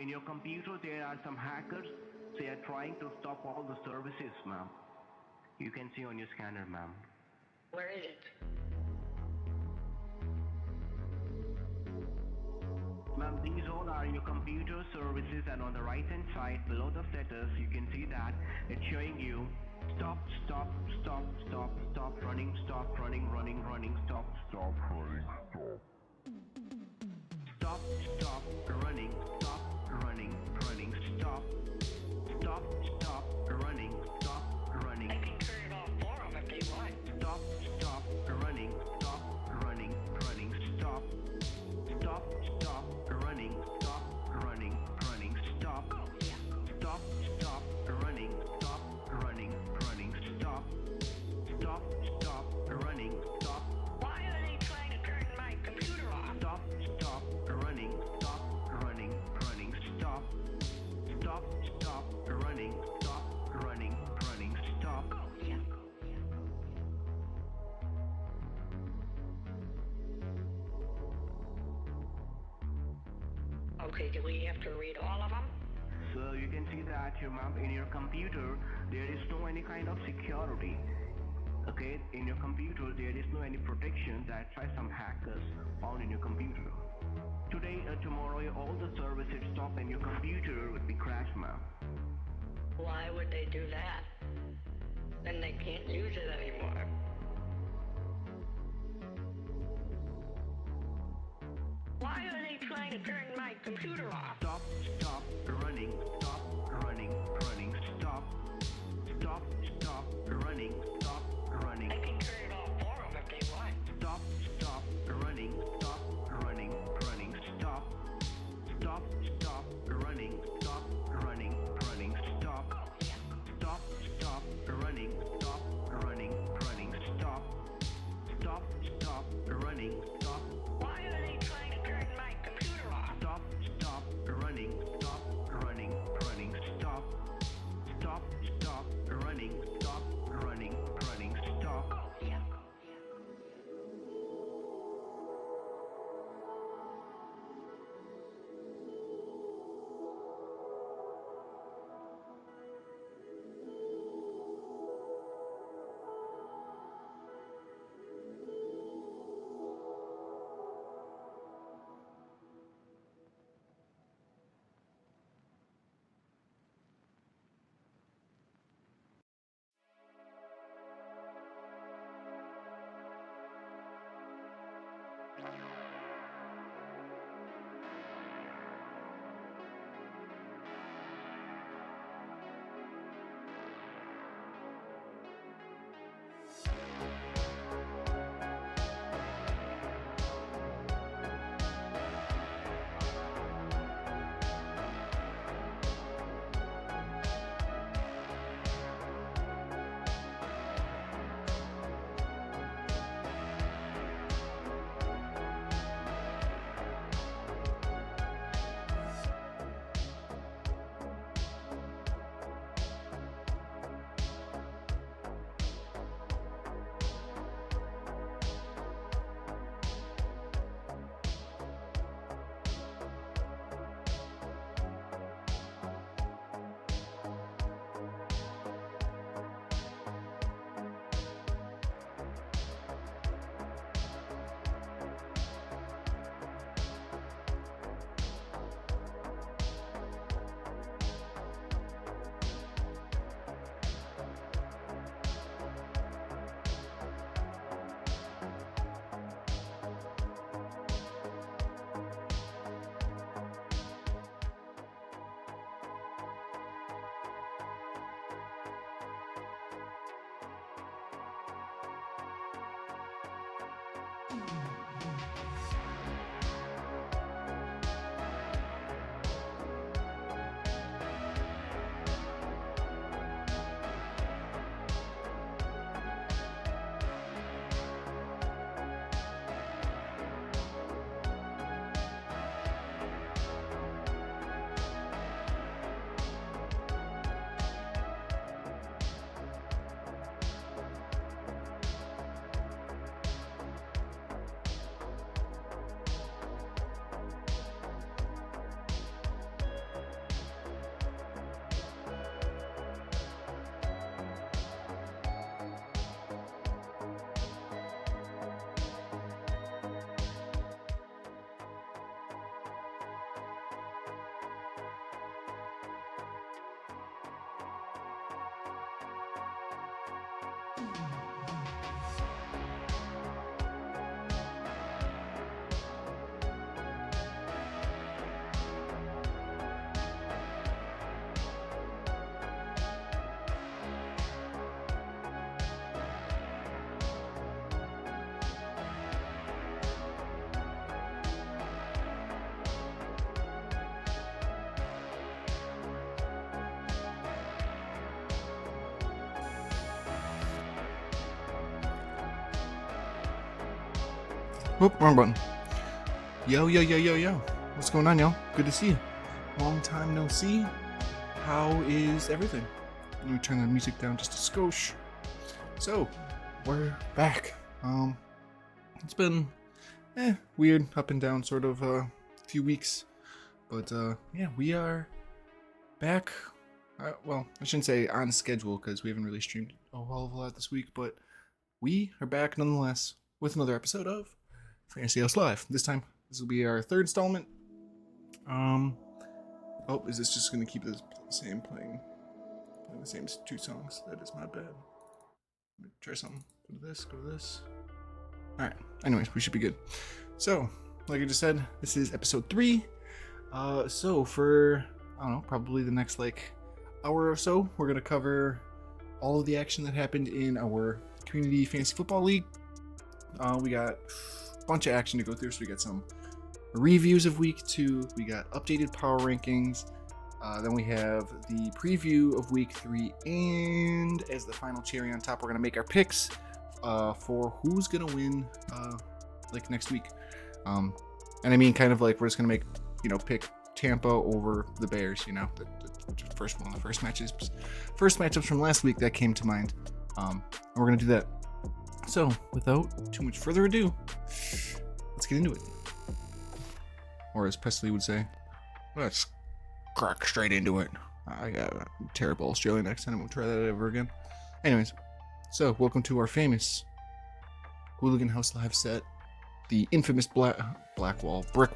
in your computer there are some hackers. They are trying to stop all the services, ma'am. You can see on your scanner, ma'am. Where is it? Ma'am, these all are your computer services, and on the right hand side below the status you can see that it's showing you stop running, stop running, stop running, stop running, stop running, I can turn it off for them if they want. stop running, stop running, stop running, stop Oh, yeah. stop running, stop running, stop. Why are they trying to turn my computer off? Stop running, stop running, stop running, stop. Oh, yeah. Okay, do we have to read all of them? So you can see that your ma'am, in your computer there is no any kind of security. Okay, in your computer there is no any protection. That's why some hackers found in your computer. Today or tomorrow all the services stop and your computer would be crashed, ma'am. Why would they do that? Then they can't use it anymore. Why are they trying to turn my computer off? Stop running, stop running, stop running, I can turn it off for them if they want. stop running, stop running, stop running, stop Oh, yeah. stop running, stop running, stop. Why are they trying to turn my computer off? Stop running, stop running, stop running, stop. Oh, yeah. Whoop, wrong button. Yo. What's going on, y'all? Good to see you. Long time no see. How is everything? Let me turn the music down just a skosh. So, we're back. It's been weird, up and down sort of few weeks. But yeah, we are back. Well, I shouldn't say on schedule because we haven't really streamed a whole of a lot this week, but we are back nonetheless with another episode of Fantasy Haus Live. This time, this will be our third installment. Oh, is this just going to keep the same playing the same two songs? That is my bad. Let me try something. Go to this. Alright, anyways, we should be good. So, like I just said, this is episode 3. So for, I don't know, probably the next hour or so, we're going to cover all of the action that happened in our community fantasy football league. We got a bunch of action to go through, so we got some reviews of week 2, we got updated power rankings, then we have the preview of week 3, and as the final cherry on top, we're going to make our picks for who's going to win next week. And I mean kind of like we're just going to make, pick Tampa over the Bears, the first one of the first matchups from last week that came to mind. And we're going to do that. So, without too much further ado, let's get into it. Or as Presley would say, let's crack straight into it. I got a terrible Australian accent. I won't try that ever again. Anyways, so welcome to our famous Hooligan House Live set, the infamous brick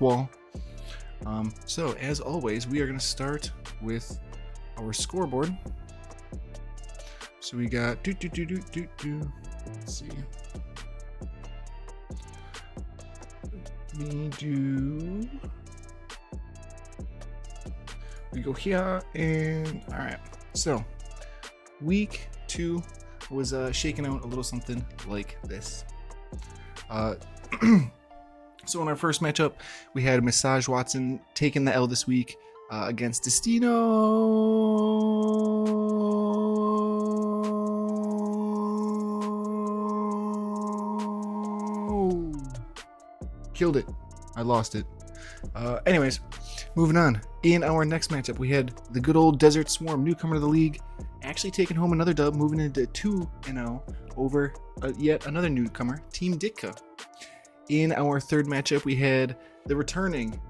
wall. So as always, we are going to start with our scoreboard. So we got Let's see. We go here and all right. So week 2 was shaking out a little something like this. So in our first matchup, we had Massage Watson taking the L this week against Destino. Killed it. I lost it. Anyways, moving on. In our next matchup, we had the good old Desert Swarm, newcomer to the league, actually taking home another dub, moving into 2-0 over yet another newcomer, Team Ditka. In our third matchup, we had the returning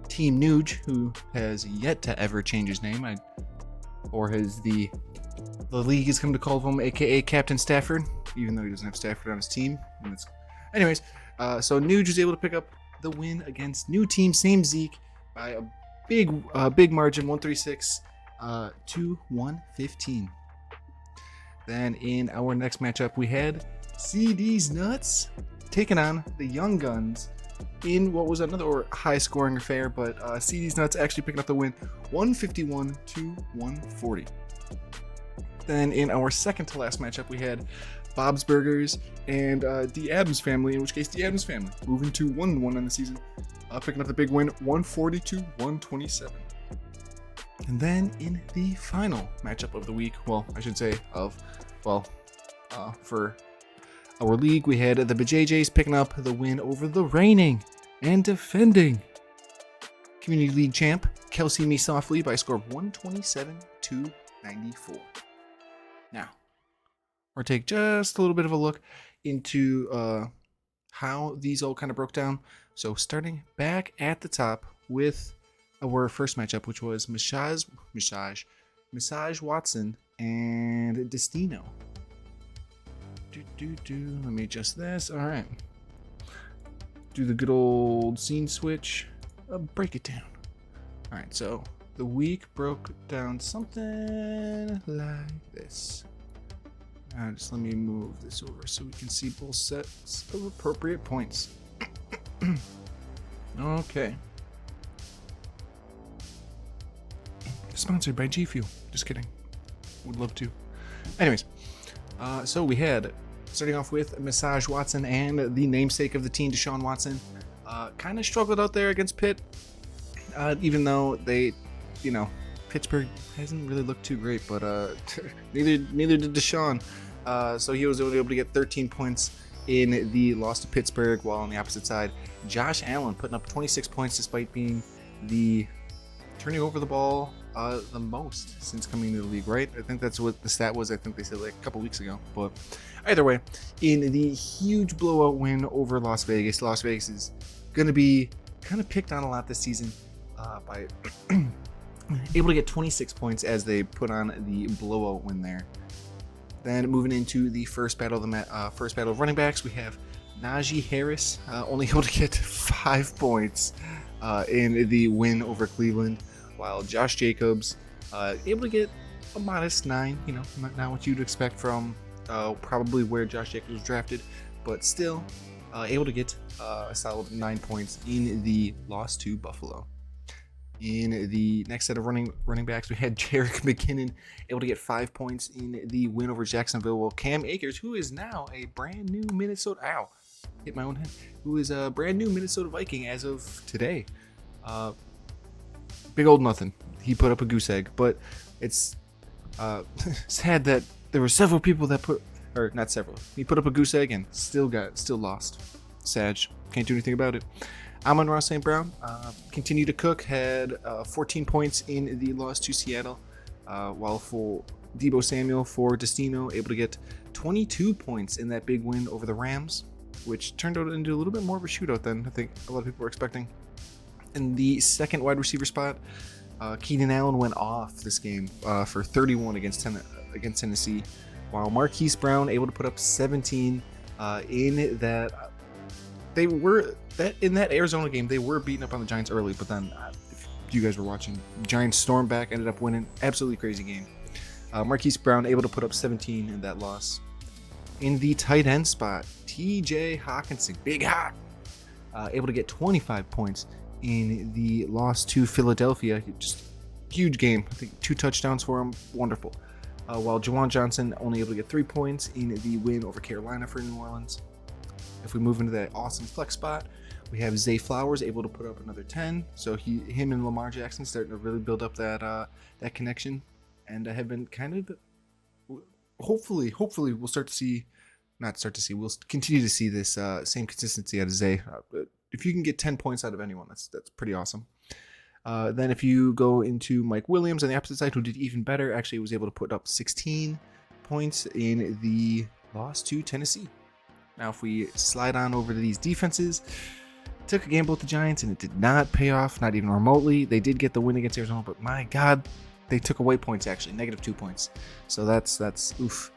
Team Nuge, who has yet to ever change his name, or has the league has come to call him, aka Captain Stafford, even though he doesn't have Stafford on his team. Anyways, so Nuge was able to pick up the win against new team, same Zeke, by a big margin, 136 to 115. Then in our next matchup, we had CD's Nuts taking on the Young Guns in what was another high-scoring affair, but CD's Nuts actually picking up the win, 151 to 140. Then in our second to last matchup, we had Bob's Burgers and the Adams family, in which case the Adams family moving to 1-1 on the season, picking up the big win, 140 to 127. And then in the final matchup of the week, for our league, we had the BJJs picking up the win over the reigning and defending Community League champ, Kelsey Me Softly, by a score of 127 to 94. Now, we'll take just a little bit of a look into how these all kind of broke down. So starting back at the top with our first matchup, which was Massage Watson and Destino. Let me adjust this. All right. Do the good old scene switch. Break it down. All right. So the week broke down something like this. Just let me move this over so we can see both sets of appropriate points. Okay. Sponsored by G Fuel. Just kidding. Would love to. Anyways, so we had, starting off with Massage Watson and the namesake of the team, Deshaun Watson, kind of struggled out there against Pitt, even though they, Pittsburgh hasn't really looked too great, but neither did Deshaun. So he was only able to get 13 points in the loss to Pittsburgh, while on the opposite side, Josh Allen putting up 26 points despite being the turning over the ball the most since coming to the league, right? I think that's what the stat was. I think they said like a couple weeks ago. But either way, in the huge blowout win over Las Vegas is going to be kind of picked on a lot this season by able to get 26 points as they put on the blowout win there. Then moving into the first battle of running backs, we have Najee Harris only able to get 5 points in the win over Cleveland, while Josh Jacobs able to get a modest 9. You know, not what you'd expect from probably where Josh Jacobs was drafted, but still able to get a solid 9 points in the loss to Buffalo. In the next set of running backs, we had Jerick McKinnon able to get 5 points in the win over Jacksonville, while Cam Akers, who is now a brand new Minnesota, hit my own head, who is a brand new Minnesota Viking as of today. Big old nothing. He put up a goose egg, but it's sad that there were several people that not several. He put up a goose egg and still lost. Sad. Can't do anything about it. Amon-Ra St. Brown continued to cook, had 14 points in the loss to Seattle, while for Deebo Samuel for Destino able to get 22 points in that big win over the Rams, which turned out into a little bit more of a shootout than I think a lot of people were expecting. In the second wide receiver spot, Keenan Allen went off this game for 31 against Tennessee, while Marquise Brown able to put up 17 in that. In that Arizona game, they were beating up on the Giants early, but then if you guys were watching, Giants stormed back, ended up winning. Absolutely crazy game. Marquise Brown able to put up 17 in that loss. In the tight end spot, TJ Hawkinson, Big Hawk, able to get 25 points in the loss to Philadelphia. Just huge game. I think 2 touchdowns for him. Wonderful. While Juwan Johnson only able to get 3 points in the win over Carolina for New Orleans. If we move into that awesome flex spot, we have Zay Flowers able to put up another 10. So him and Lamar Jackson starting to really build up that connection, and have been kind of hopefully we'll we'll continue to see this same consistency out of Zay. If you can get 10 points out of anyone, that's pretty awesome. Then if you go into Mike Williams on the opposite side, who did even better, actually was able to put up 16 points in the loss to Tennessee. Now, if we slide on over to these defenses, took a gamble with the Giants, and it did not pay off, not even remotely. They did get the win against Arizona, but my God, they took away points, actually, -2 points. So that's oof.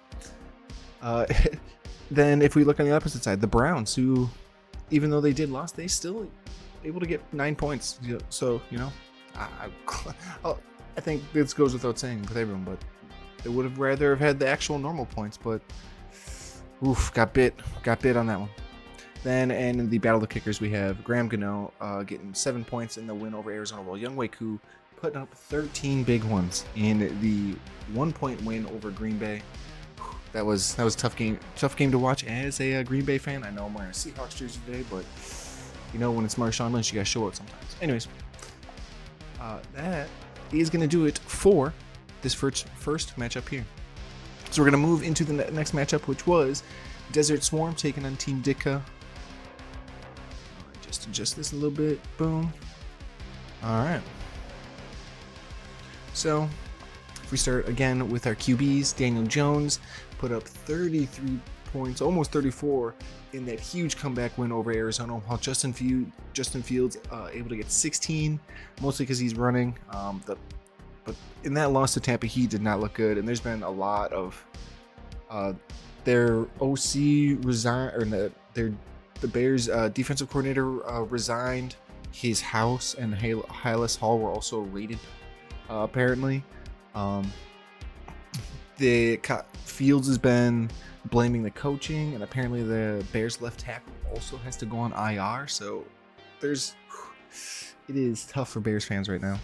Then if we look on the opposite side, the Browns, who, even though they did lose, they still able to get 9 points. So, I think this goes without saying with everyone, but they would have rather have had the actual normal points, but oof, got bit on that one. Then in the battle of the kickers, we have Graham Gano getting 7 points in the win over Arizona, while Young Wei Koo putting up 13 big ones in the 1-point win over Green Bay. That was a tough game to watch as a Green Bay fan. I know I'm wearing a Seahawks jersey today, but when it's Marshawn Lynch, you gotta show it sometimes. Anyways, that is gonna do it for this first matchup here. So we're going to move into the next matchup, which was Desert Swarm taking on Team Ditka. Just adjust this a little bit. Boom. All right. So if we start again with our QBs, Daniel Jones put up 33 points, almost 34, in that huge comeback win over Arizona, while Justin Fields able to get 16, mostly because he's running. But in that loss to Tampa, he did not look good, and there's been a lot of their OC resigned, or the Bears defensive coordinator resigned. His house and Hylas Hall were also raided, apparently. Fields has been blaming the coaching, and apparently the Bears left tackle also has to go on IR. So it is tough for Bears fans right now.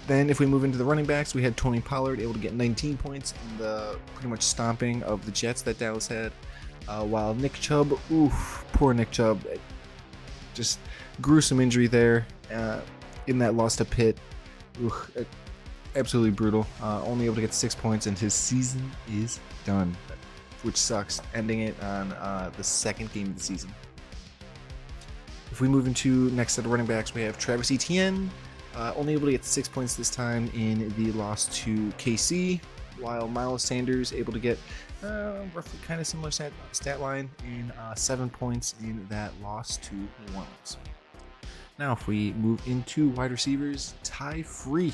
Then if we move into the running backs, we had Tony Pollard able to get 19 points in the pretty much stomping of the Jets that Dallas had, while Nick Chubb, poor Nick Chubb, just gruesome injury there in that loss to Pitt. Absolutely brutal. Only able to get 6 points, and his season is done. which sucks, ending it on the second game of the season. If we move into next set of running backs, we have Travis Etienne, only able to get 6 points this time in the loss to KC, while Miles Sanders able to get roughly kind of similar stat line in 7 points in that loss to New Orleans. Now, if we move into wide receivers, Ty Freak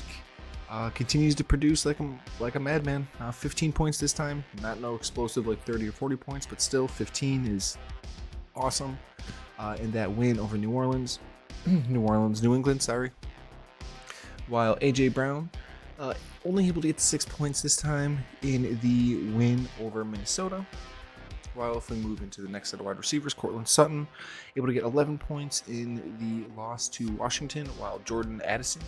continues to produce like a madman. 15 points this time, not no explosive like 30 or 40 points, but still 15 is awesome. In that win over New England, sorry. While AJ Brown only able to get 6 points this time in the win over Minnesota. While if we move into the next set of wide receivers, Cortland Sutton able to get 11 points in the loss to Washington, while Jordan Addison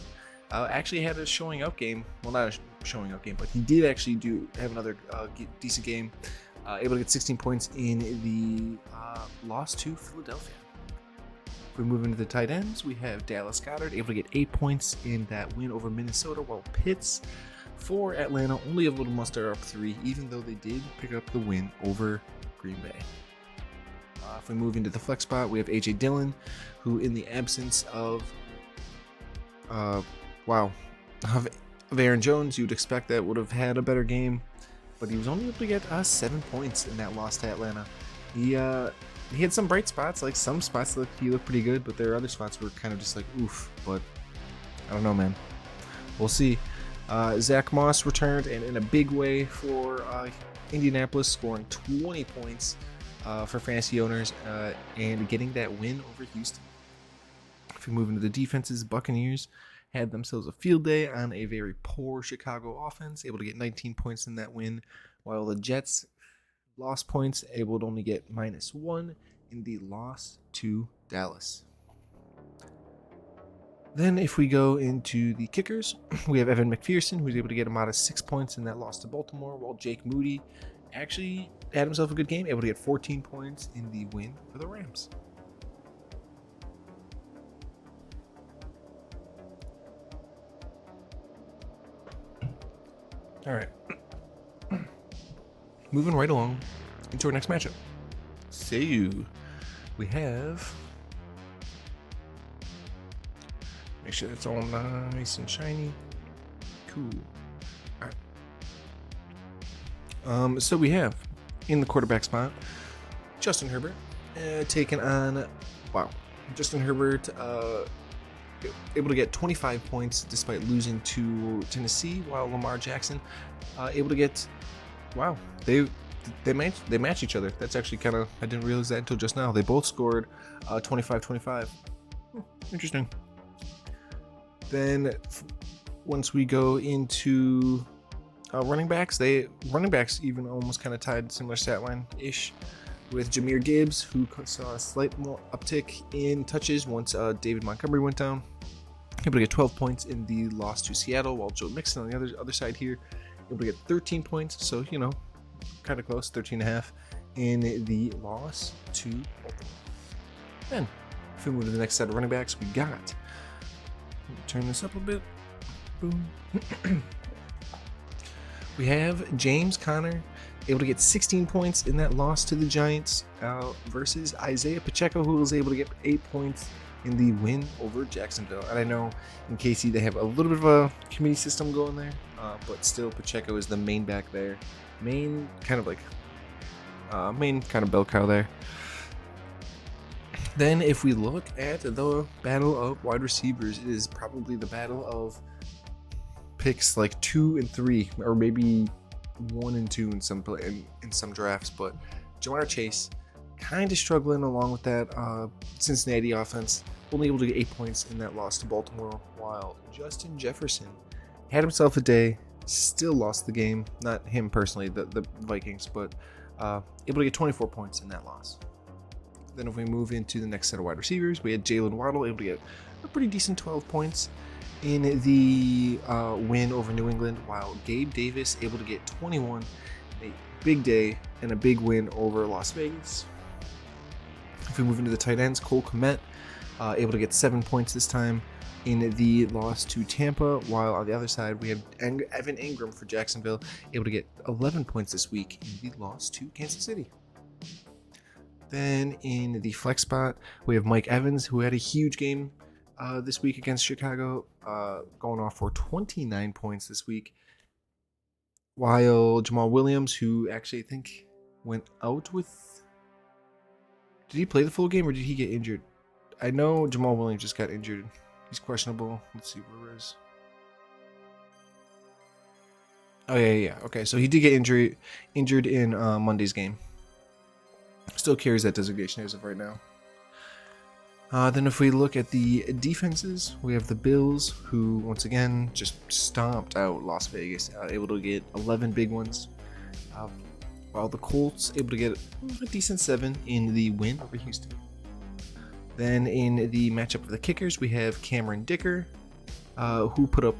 actually had a showing up game. Well, not a showing up game, but he did actually have another decent game. Able to get 16 points in the loss to Philadelphia. If we move into the tight ends, we have Dallas Goedert able to get 8 points in that win over Minnesota, while Pitts for Atlanta only able to muster up 3, even though they did pick up the win over Green Bay. If we move into the flex spot, we have AJ Dillon, who in the absence of Aaron Jones, you'd expect that would have had a better game, but he was only able to get 7 points in that loss to Atlanta. He had some bright spots, like some spots he looked pretty good, but there are other spots where kind of just like oof. But I don't know, man. We'll see. Zach Moss returned and in a big way for Indianapolis, scoring 20 points for fantasy owners and getting that win over Houston. If we move into the defenses, Buccaneers had themselves a field day on a very poor Chicago offense, able to get 19 points in that win, while the Jets lost points, able to only get -1 in the loss to Dallas. Then if we go into the kickers, we have Evan McPherson, who's able to get a modest 6 points in that loss to Baltimore, while Jake Moody actually had himself a good game, able to get 14 points in the win for the Rams. All right. Moving right along into our next matchup. So we have, make sure it's all nice and shiny. Cool. All right. So we have in the quarterback spot Justin Herbert taking on Justin Herbert able to get 25 points despite losing to Tennessee, while Lamar Jackson able to get they match each other. That's actually kind of, I didn't realize that until just now. They both scored 25-25. Interesting. Then once we go into running backs even almost kind of tied similar stat line ish with Jahmyr Gibbs, who saw a slight more uptick in touches once David Montgomery went down. Able to get 12 points in the loss to Seattle, while Joe Mixon on the other side here able to get 13 points, so kind of close, 13.5 in the loss to Baltimore. Then if we move to the next set of running backs, we got, turn this up a bit, boom. We have James Conner able to get 16 points in that loss to the Giants versus Isaiah Pacheco, who was able to get 8 points in the win over Jacksonville. And I know in KC they have a little bit of a committee system going there, but still Pacheco is the main back there. Main kind of bell cow there. Then if we look at the battle of wide receivers, it is probably the battle of picks like 2 and 3, or maybe 1 and 2 in some drafts, but Jamar Chase kind of struggling along with that Cincinnati offense, only able to get 8 points in that loss to Baltimore, while Justin Jefferson had himself a day, still lost the game. Not him personally, the Vikings, but able to get 24 points in that loss. Then if we move into the next set of wide receivers, we had Jalen Waddle able to get a pretty decent 12 points in the win over New England, while Gabe Davis able to get 21, a big day and a big win over Las Vegas. If we move into the tight ends, Cole Kmet able to get 7 points this time, in the loss to Tampa, while on the other side we have Evan Ingram for Jacksonville, able to get 11 points this week in the loss to Kansas City. Then in the flex spot, we have Mike Evans, who had a huge game this week against Chicago, going off for 29 points this week, while Jamal Williams, who actually I think went out with... Did he play the full game or did he get injured? I know Jamal Williams just got injured. He's questionable. Let's see where it is. Oh yeah. Okay, so he did get injured in Monday's game. Still carries that designation as of right now. Then if we look at the defenses, we have the Bills, who once again just stomped out Las Vegas, able to get 11 big ones. While the Colts able to get a decent 7 in the win over Houston. Then in the matchup for the kickers, we have Cameron Dicker, who put up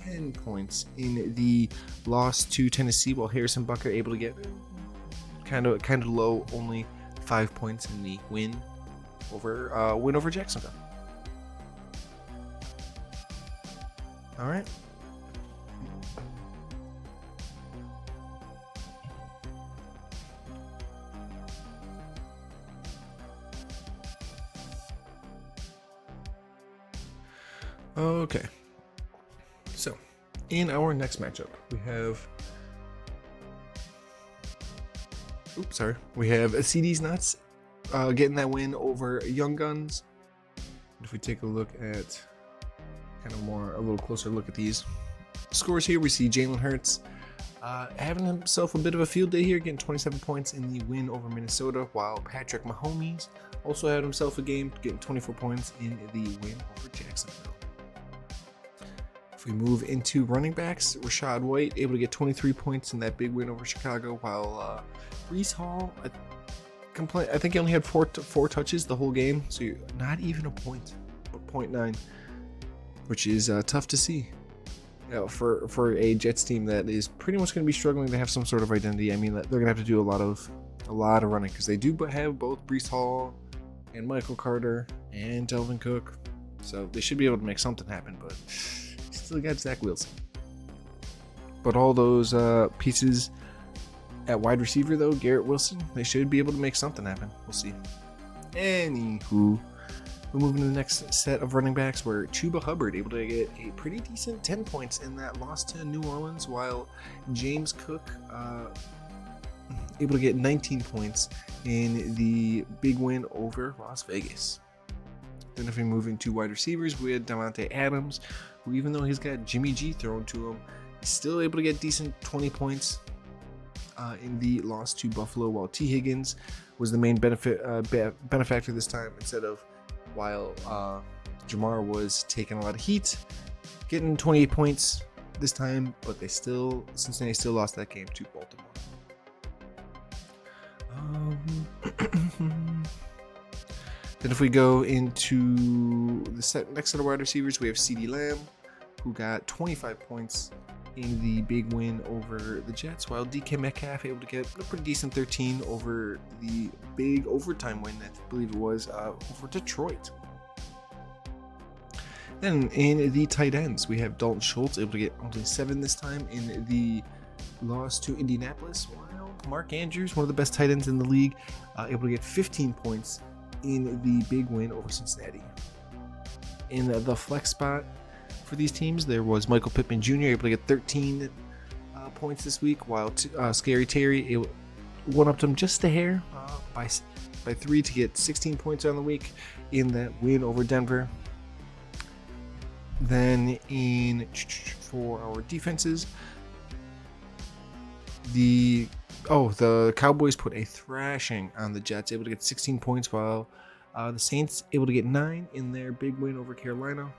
10 points in the loss to Tennessee, while Harrison Butker able to get kind of low, only 5 points in the win over Jacksonville. All right. Okay, so in our next matchup, we have CD's Nuts getting that win over Young Guns. If we take a look at a little closer look at these scores here, we see Jalen Hurts having himself a bit of a field day here, getting 27 points in the win over Minnesota, while Patrick Mahomes also had himself a game, getting 24 points in the win over Jacksonville. If we move into running backs, Rashad White able to get 23 points in that big win over Chicago, while Breece Hall, I think he only had four touches the whole game, so not even a point, but 0.9, which is tough to see. For a Jets team that is pretty much going to be struggling to have some sort of identity. I mean, they're going to have to do a lot of running, because they do have both Breece Hall and Michael Carter and Delvin Cook, so they should be able to make something happen, but still got Zach Wilson. But all those pieces at wide receiver, though, Garrett Wilson, they should be able to make something happen. We'll see. Anywho, we'll move into the next set of running backs, where Chuba Hubbard able to get a pretty decent 10 points in that loss to New Orleans, while James Cook able to get 19 points in the big win over Las Vegas. Then if we move into wide receivers, we had Davante Adams, who, even though he's got Jimmy G thrown to him, he's still able to get decent 20 points in the loss to Buffalo, while T. Higgins was the main benefactor this time, instead of while Jamar was taking a lot of heat, getting 28 points this time, but Cincinnati still lost that game to Baltimore. Then if we go into the next set of wide receivers, we have CeeDee Lamb, who got 25 points in the big win over the Jets, while DK Metcalf able to get a pretty decent 13 over the big overtime win, I believe it was, over Detroit. Then in the tight ends, we have Dalton Schultz able to get only 7 this time in the loss to Indianapolis, while Mark Andrews, one of the best tight ends in the league, able to get 15 points in the big win over Cincinnati. In the flex spot for these teams, there was Michael Pittman Jr. able to get 13 points this week, while Scary Terry one-upped him just a hair by 3 to get 16 points on the week in that win over Denver. Then for our defenses, the Cowboys put a thrashing on the Jets, able to get 16 points, while the Saints able to get 9 in their big win over Carolina,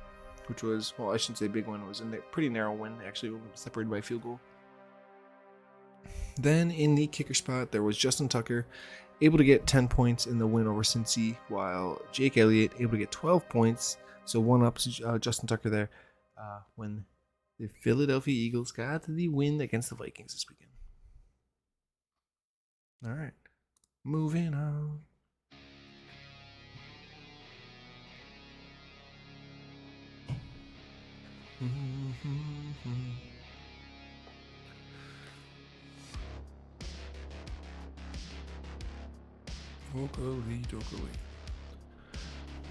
which was, well, I shouldn't say big win, it was a pretty narrow win, actually separated by a field goal. Then in the kicker spot, there was Justin Tucker, able to get 10 points in the win over Cincy, while Jake Elliott able to get 12 points, so one-ups Justin Tucker there, when the Philadelphia Eagles got the win against the Vikings this weekend. All right, moving on.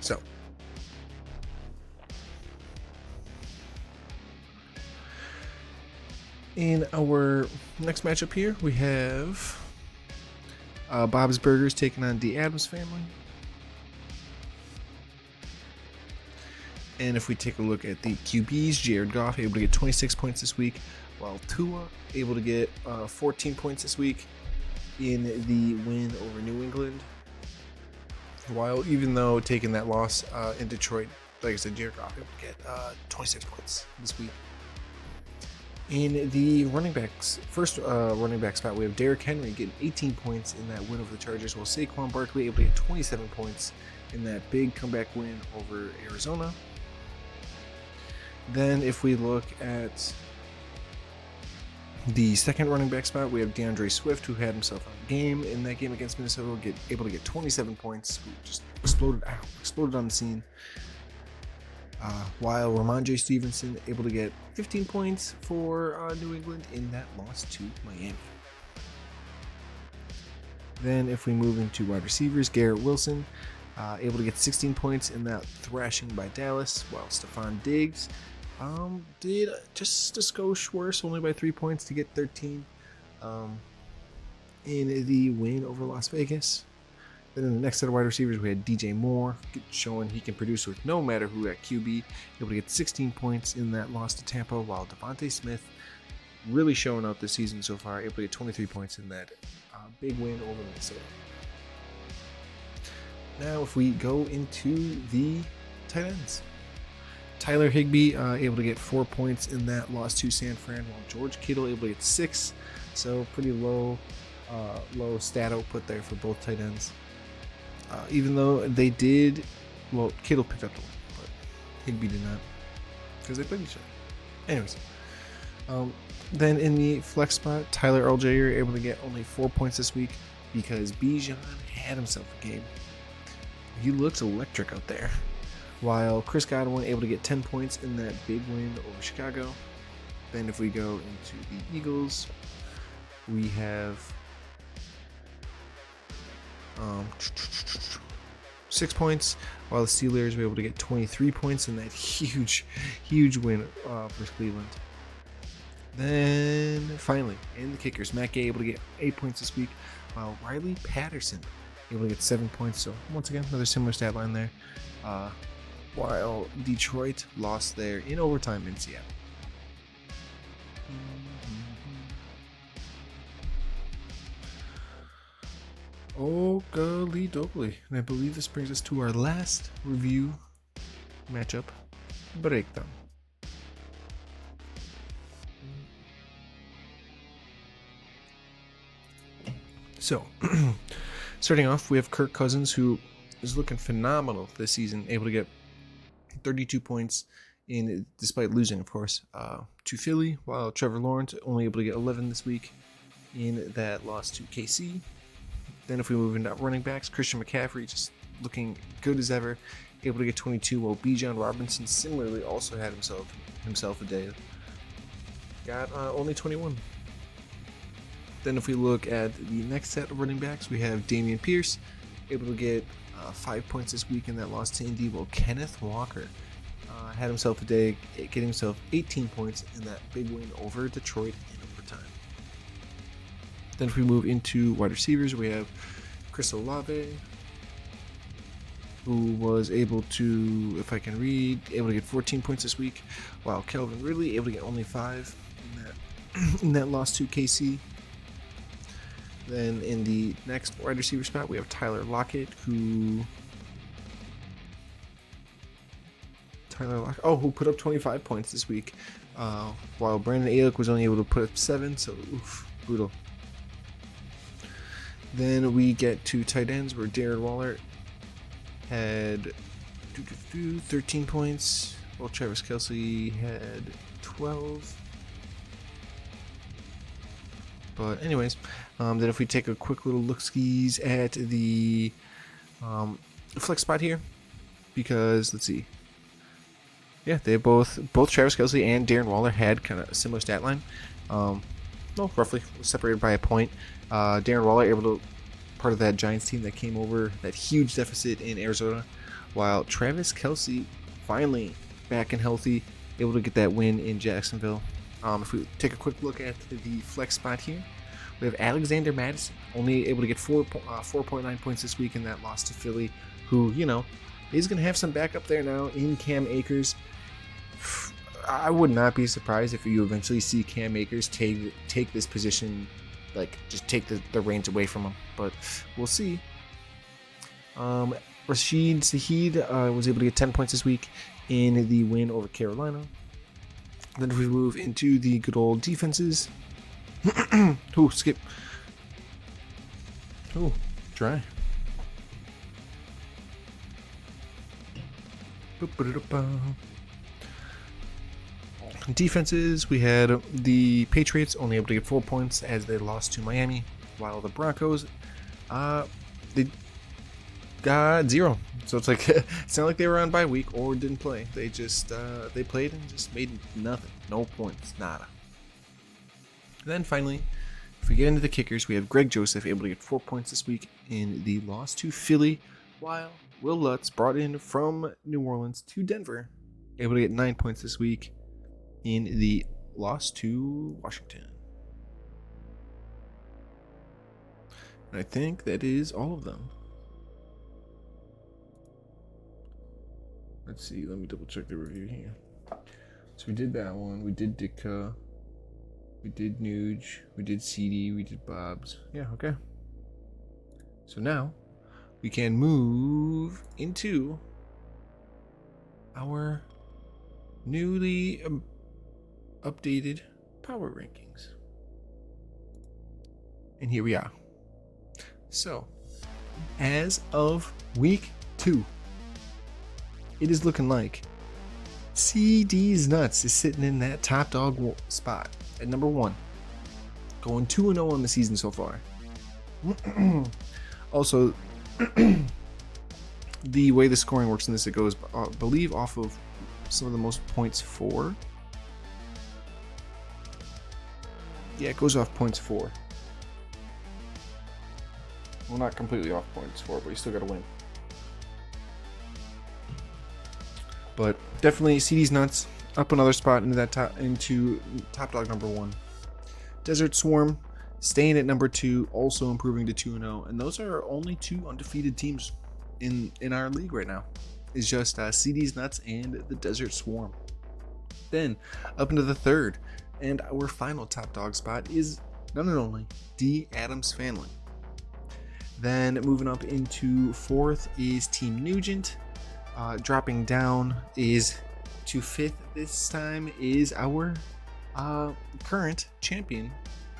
So, in our next matchup here, we have Bob's Burgers taking on the Addams Family. And if we take a look at the QBs, Jared Goff able to get 26 points this week, while Tua able to get 14 points this week in the win over New England. While even though taking that loss in Detroit, like I said, Jared Goff able to get 26 points this week. In the running backs, first running back spot, we have Derrick Henry getting 18 points in that win over the Chargers, while Saquon Barkley able to get 27 points in that big comeback win over Arizona. Then if we look at the second running back spot, we have DeAndre Swift, who had himself on a game in that game against Minnesota, able to get 27 points, who just exploded on the scene. While Ramondre Stevenson able to get 15 points for New England in that loss to Miami. Then if we move into wide receivers, Garrett Wilson able to get 16 points in that thrashing by Dallas, while Stephon Diggs did just a skosh worse, only by 3 points to get 13 in the win over Las Vegas. Then in the next set of wide receivers, we had DJ Moore showing he can produce with no matter who at QB, able to get 16 points in that loss to Tampa, while Devontae Smith really showing out this season so far, able to get 23 points in that big win over Minnesota. Now if we go into the tight ends, Tyler Higbee able to get 4 points in that loss to San Fran, while George Kittle able to get 6, so pretty low stat output there for both tight ends. Even though they did, well, Kittle picked up the win, but Higbee did not, because they played each other. Anyways, then in the flex spot, Tyler Algier able to get only 4 points this week because Bijan had himself a game. He looks electric out there. While Chris Godwin able to get 10 points in that big win over Chicago. Then if we go into the Eagles, we have 6 points, while the Steelers were able to get 23 points in that huge win versus Cleveland. Then finally, in the kickers, Matt Gay able to get 8 points this week, while Riley Patterson able to get 7 points. So once again, another similar stat line there. While Detroit lost there in overtime in Seattle. Oh, golly doggly. And I believe this brings us to our last review matchup breakdown. So, starting off, we have Kirk Cousins, who is looking phenomenal this season, able to get 32 points despite losing, of course, to Philly, while Trevor Lawrence only able to get 11 this week in that loss to KC. Then if we move into running backs, Christian McCaffrey just looking good as ever, able to get 22, while Bijan Robinson similarly also had himself a day. Got only 21. Then if we look at the next set of running backs, we have Dameon Pierce, able to get 5 points this week in that loss to Indy, while Kenneth Walker had himself a day, getting himself 18 points in that big win over Detroit in overtime. Then if we move into wide receivers, we have Chris Olave, who was able to, if I can read, able to get 14 points this week, while Calvin Ridley able to get only 5 in that loss to KC. Then in the next wide receiver spot, we have Tyler Lockett, who put up 25 points this week, while Brandon Ayuk was only able to put up 7, so brutal. Then we get to tight ends, where Darren Waller had 13 points, while Travis Kelce had 12. But anyways, then if we take a quick little look-skis at the flex spot here, because let's see, Yeah, they both Travis Kelce and Darren Waller had kind of a similar stat line. No, roughly separated by a point. Darren Waller able to part of that Giants team that came over that huge deficit in Arizona, while Travis Kelce finally back and healthy, able to get that win in Jacksonville. If we take a quick look at the flex spot here, we have Alexander Madison only able to get 4.9 points this week in that loss to Philly, who, you know, is going to have some backup there now in Cam Akers. I would not be surprised if you eventually see Cam Akers take this position, like just take the reins away from him, but we'll see. Rashid Shaheed was able to get 10 points this week in the win over Carolina. Then if we move into the good old defenses, skip. Try. Defenses, we had the Patriots only able to get 4 points as they lost to Miami, while the Broncos, they got 0. So it's like it's not like they were on bye week or didn't play. They just they played and just made nothing, no points, nada. Then finally, if we get into the kickers, we have Greg Joseph able to get 4 points this week in the loss to Philly, while Will Lutz, brought in from New Orleans to Denver, able to get 9 points this week in the loss to Washington. And I think that is all of them. Let's see, let me double check the review here. So we did that one, we did Ditka, we did Nuge, we did CD, we did Bob's. Yeah, okay. So now we can move into our newly updated power rankings. And here we are. So, as of week 2, it is looking like CD's Nuts is sitting in that top dog spot at number 1, going 2-0 on the season so far. Also, the way the scoring works in this, it goes, I believe, off of some of the most points for. Yeah, it goes off points for. Well, not completely off points for, but you still got to win. But definitely, CD's Nuts up another spot into that top dog number 1. Desert Swarm staying at number 2, also improving to 2-0, and those are only 2 undefeated teams in our league right now. It's just CD's Nuts and the Desert Swarm. Then up into the 3rd, and our final top dog spot is none and only D Adams Family. Then moving up into 4th is Team Nugent. Dropping down is to 5th this time is our current champion,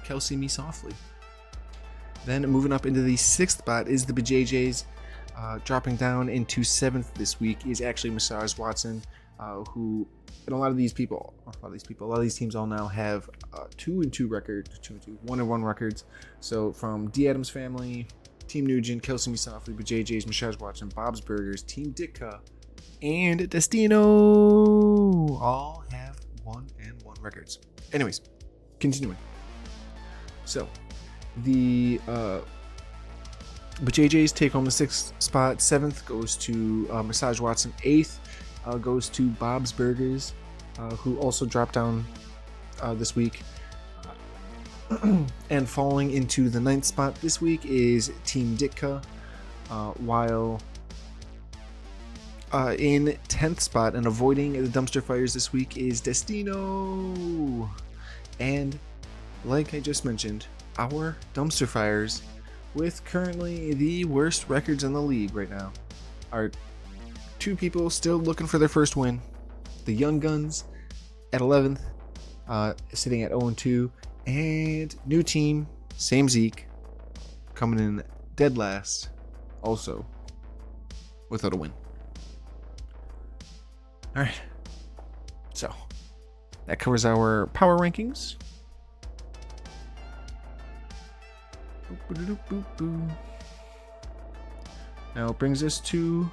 Kelsey Me Softly. Then moving up into the 6th spot is the BJJs. Dropping down into 7th this week is actually Massage Watson, who, and a lot of these teams all now have 2-2 records, 1-1 records. So from D Adams Family, Team Nugent, Kelsey Me Softly, BJJs, Massage Watson, Bob's Burgers, Team Ditka, and Destino all have 1-1 records. Anyways, continuing. So the BJJs take home the 6th spot. 7th goes to Massage Watson. 8th goes to Bob's Burgers, who also dropped down this week. And falling into the 9th spot this week is Team Ditka, while in 10th spot and avoiding the dumpster fires this week is Destino. And like I just mentioned, our dumpster fires, with currently the worst records in the league right now, are 2 people still looking for their first win. The Young Guns at 11th, sitting at 0-2, and new team, same Zeke, coming in dead last, also without a win. All right, so that covers our power rankings. Now it brings us to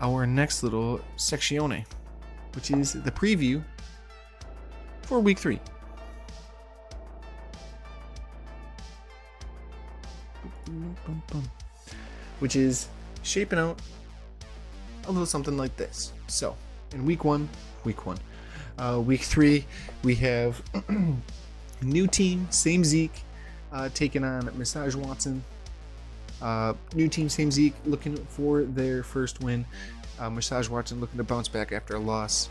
our next little sectione. which is the preview for week 3. Which is shaping out a little something like this. So, in week 3, we have new team, same Zeke, taking on Massage Watson. New team, same Zeke, looking for their first win. Massage Watson looking to bounce back after a loss.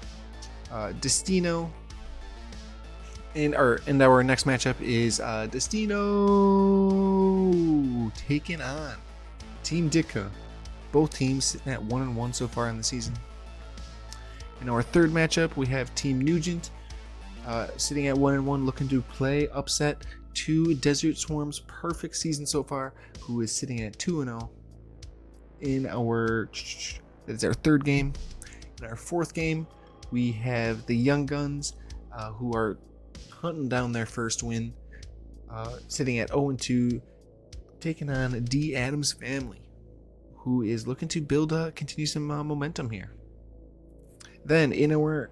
Destino. And our next matchup is Destino taking on Team Ditka. Both teams sitting at 1-1 so far in the season. In our third matchup, we have Team Nugent sitting at 1-1, looking to play upset to Desert Swarm's perfect season so far, who is sitting at 2-0. That's our third game. In our fourth game, we have the Young Guns, who are hunting down their first win, sitting at 0-2, taking on D. Adams Family, who is looking to continue some momentum here. Then in our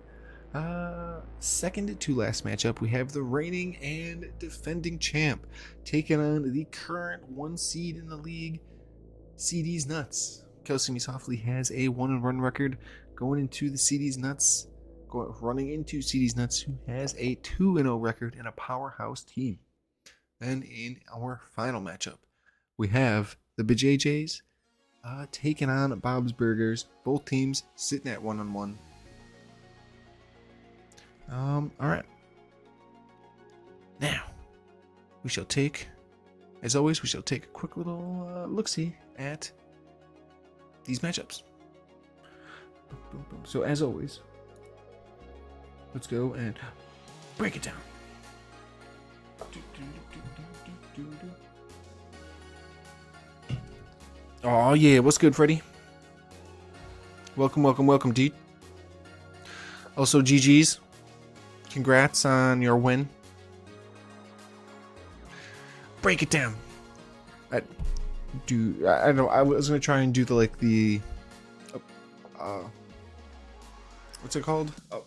second to last matchup, we have the reigning and defending champ taking on the current 1 seed in the league, CD's Nuts. Kelsey Me Softly has a 1-1 record running into CD's Nuts, who has a 2-0 record and a powerhouse team. Then in our final matchup, we have the BJJs taking on Bob's Burgers. Both teams sitting at 1-1. All right. Now, as always, we shall take a quick little look-see at these matchups. So, as always, let's go and break it down. Oh yeah, what's good, Freddy? Welcome, dude. Also, GG's. Congrats on your win. Break it down. I was gonna try and do what's it called? Oh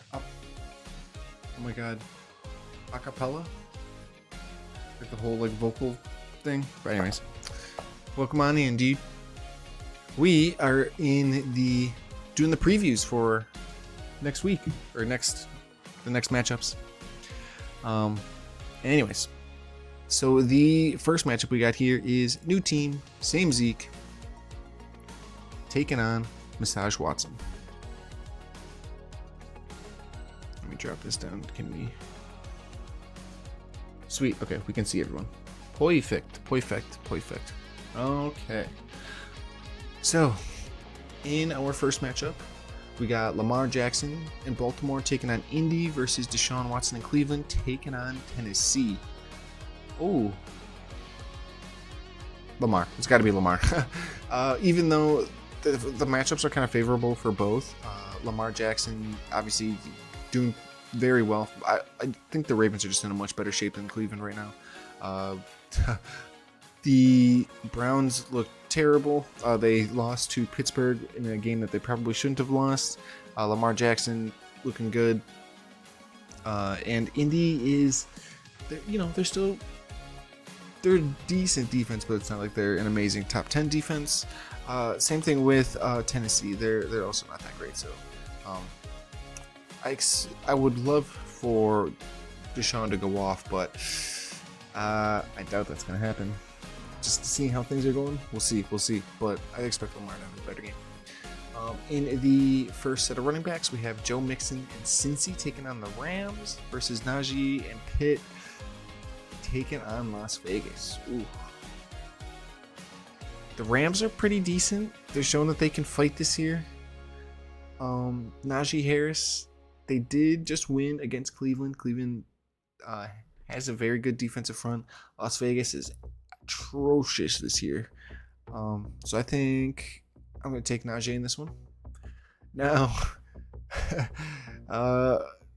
my god, acapella, like the whole vocal thing. But anyways, welcome on in, dude. We are doing the previews for next week or the next matchups. Anyways, so the first matchup we got here is new team, same Zeke, taking on Massage Watson. Let me drop this down. Can we? Sweet. Okay, we can see everyone. Perfect. Okay. So, in our first matchup, we got Lamar Jackson in Baltimore taking on Indy versus Deshaun Watson in Cleveland taking on Tennessee. Oh, Lamar. It's got to be Lamar. Even though the matchups are kind of favorable for both, Lamar Jackson obviously doing very well. I think the Ravens are just in a much better shape than Cleveland right now. The Browns look terrible. They lost to Pittsburgh in a game that they probably shouldn't have lost. Lamar Jackson looking good. And Indy is, they're decent defense, but it's not like they're an amazing top 10 defense. Same thing with Tennessee. They're also not that great. So I would love for Deshaun to go off, but I doubt that's going to happen. Just seeing how things are going, we'll see. But I expect Lamar to have a better game. In the first set of running backs, we have Joe Mixon and Cincy taking on the Rams versus Najee and Pitt taking on Las Vegas. Ooh. The Rams are pretty decent. They're showing that they can fight this year. Najee Harris, they did just win against Cleveland. Cleveland has a very good defensive front. Las Vegas is atrocious this year. So I think I'm going to take Najee in this one. Now,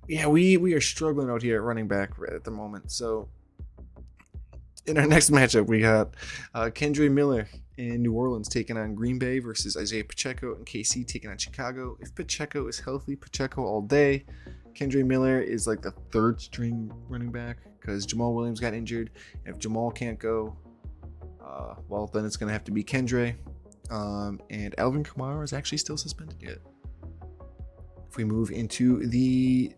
we are struggling out here at running back right at the moment. So in our next matchup, we got Kendre Miller in New Orleans taking on Green Bay versus Isaiah Pacheco and KC taking on Chicago. If Pacheco is healthy, Pacheco all day. Kendre Miller is like the third string running back because Jamal Williams got injured. And if Jamal can't go, well, then it's going to have to be Kendre. And Alvin Kamara is actually still suspended yet. If we move into the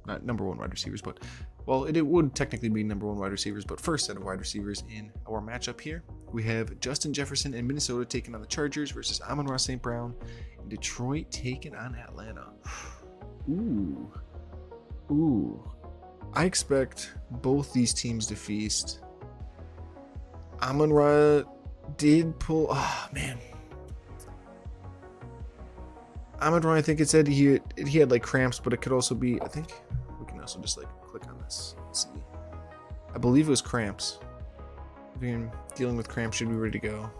not number one wide receivers, but well, it would technically be number one wide receivers, but first set of wide receivers in our matchup here, we have Justin Jefferson in Minnesota taking on the Chargers versus Amon-Ra St. Brown in Detroit taking on Atlanta. Ooh. I expect both these teams to feast. Amon-Ra did pull. Oh man. Amon-Ra, I think it said he had like cramps, but it could also be. I think we can also just like click on this. Let's see. I believe it was cramps. If you're dealing with cramps, should be ready to go.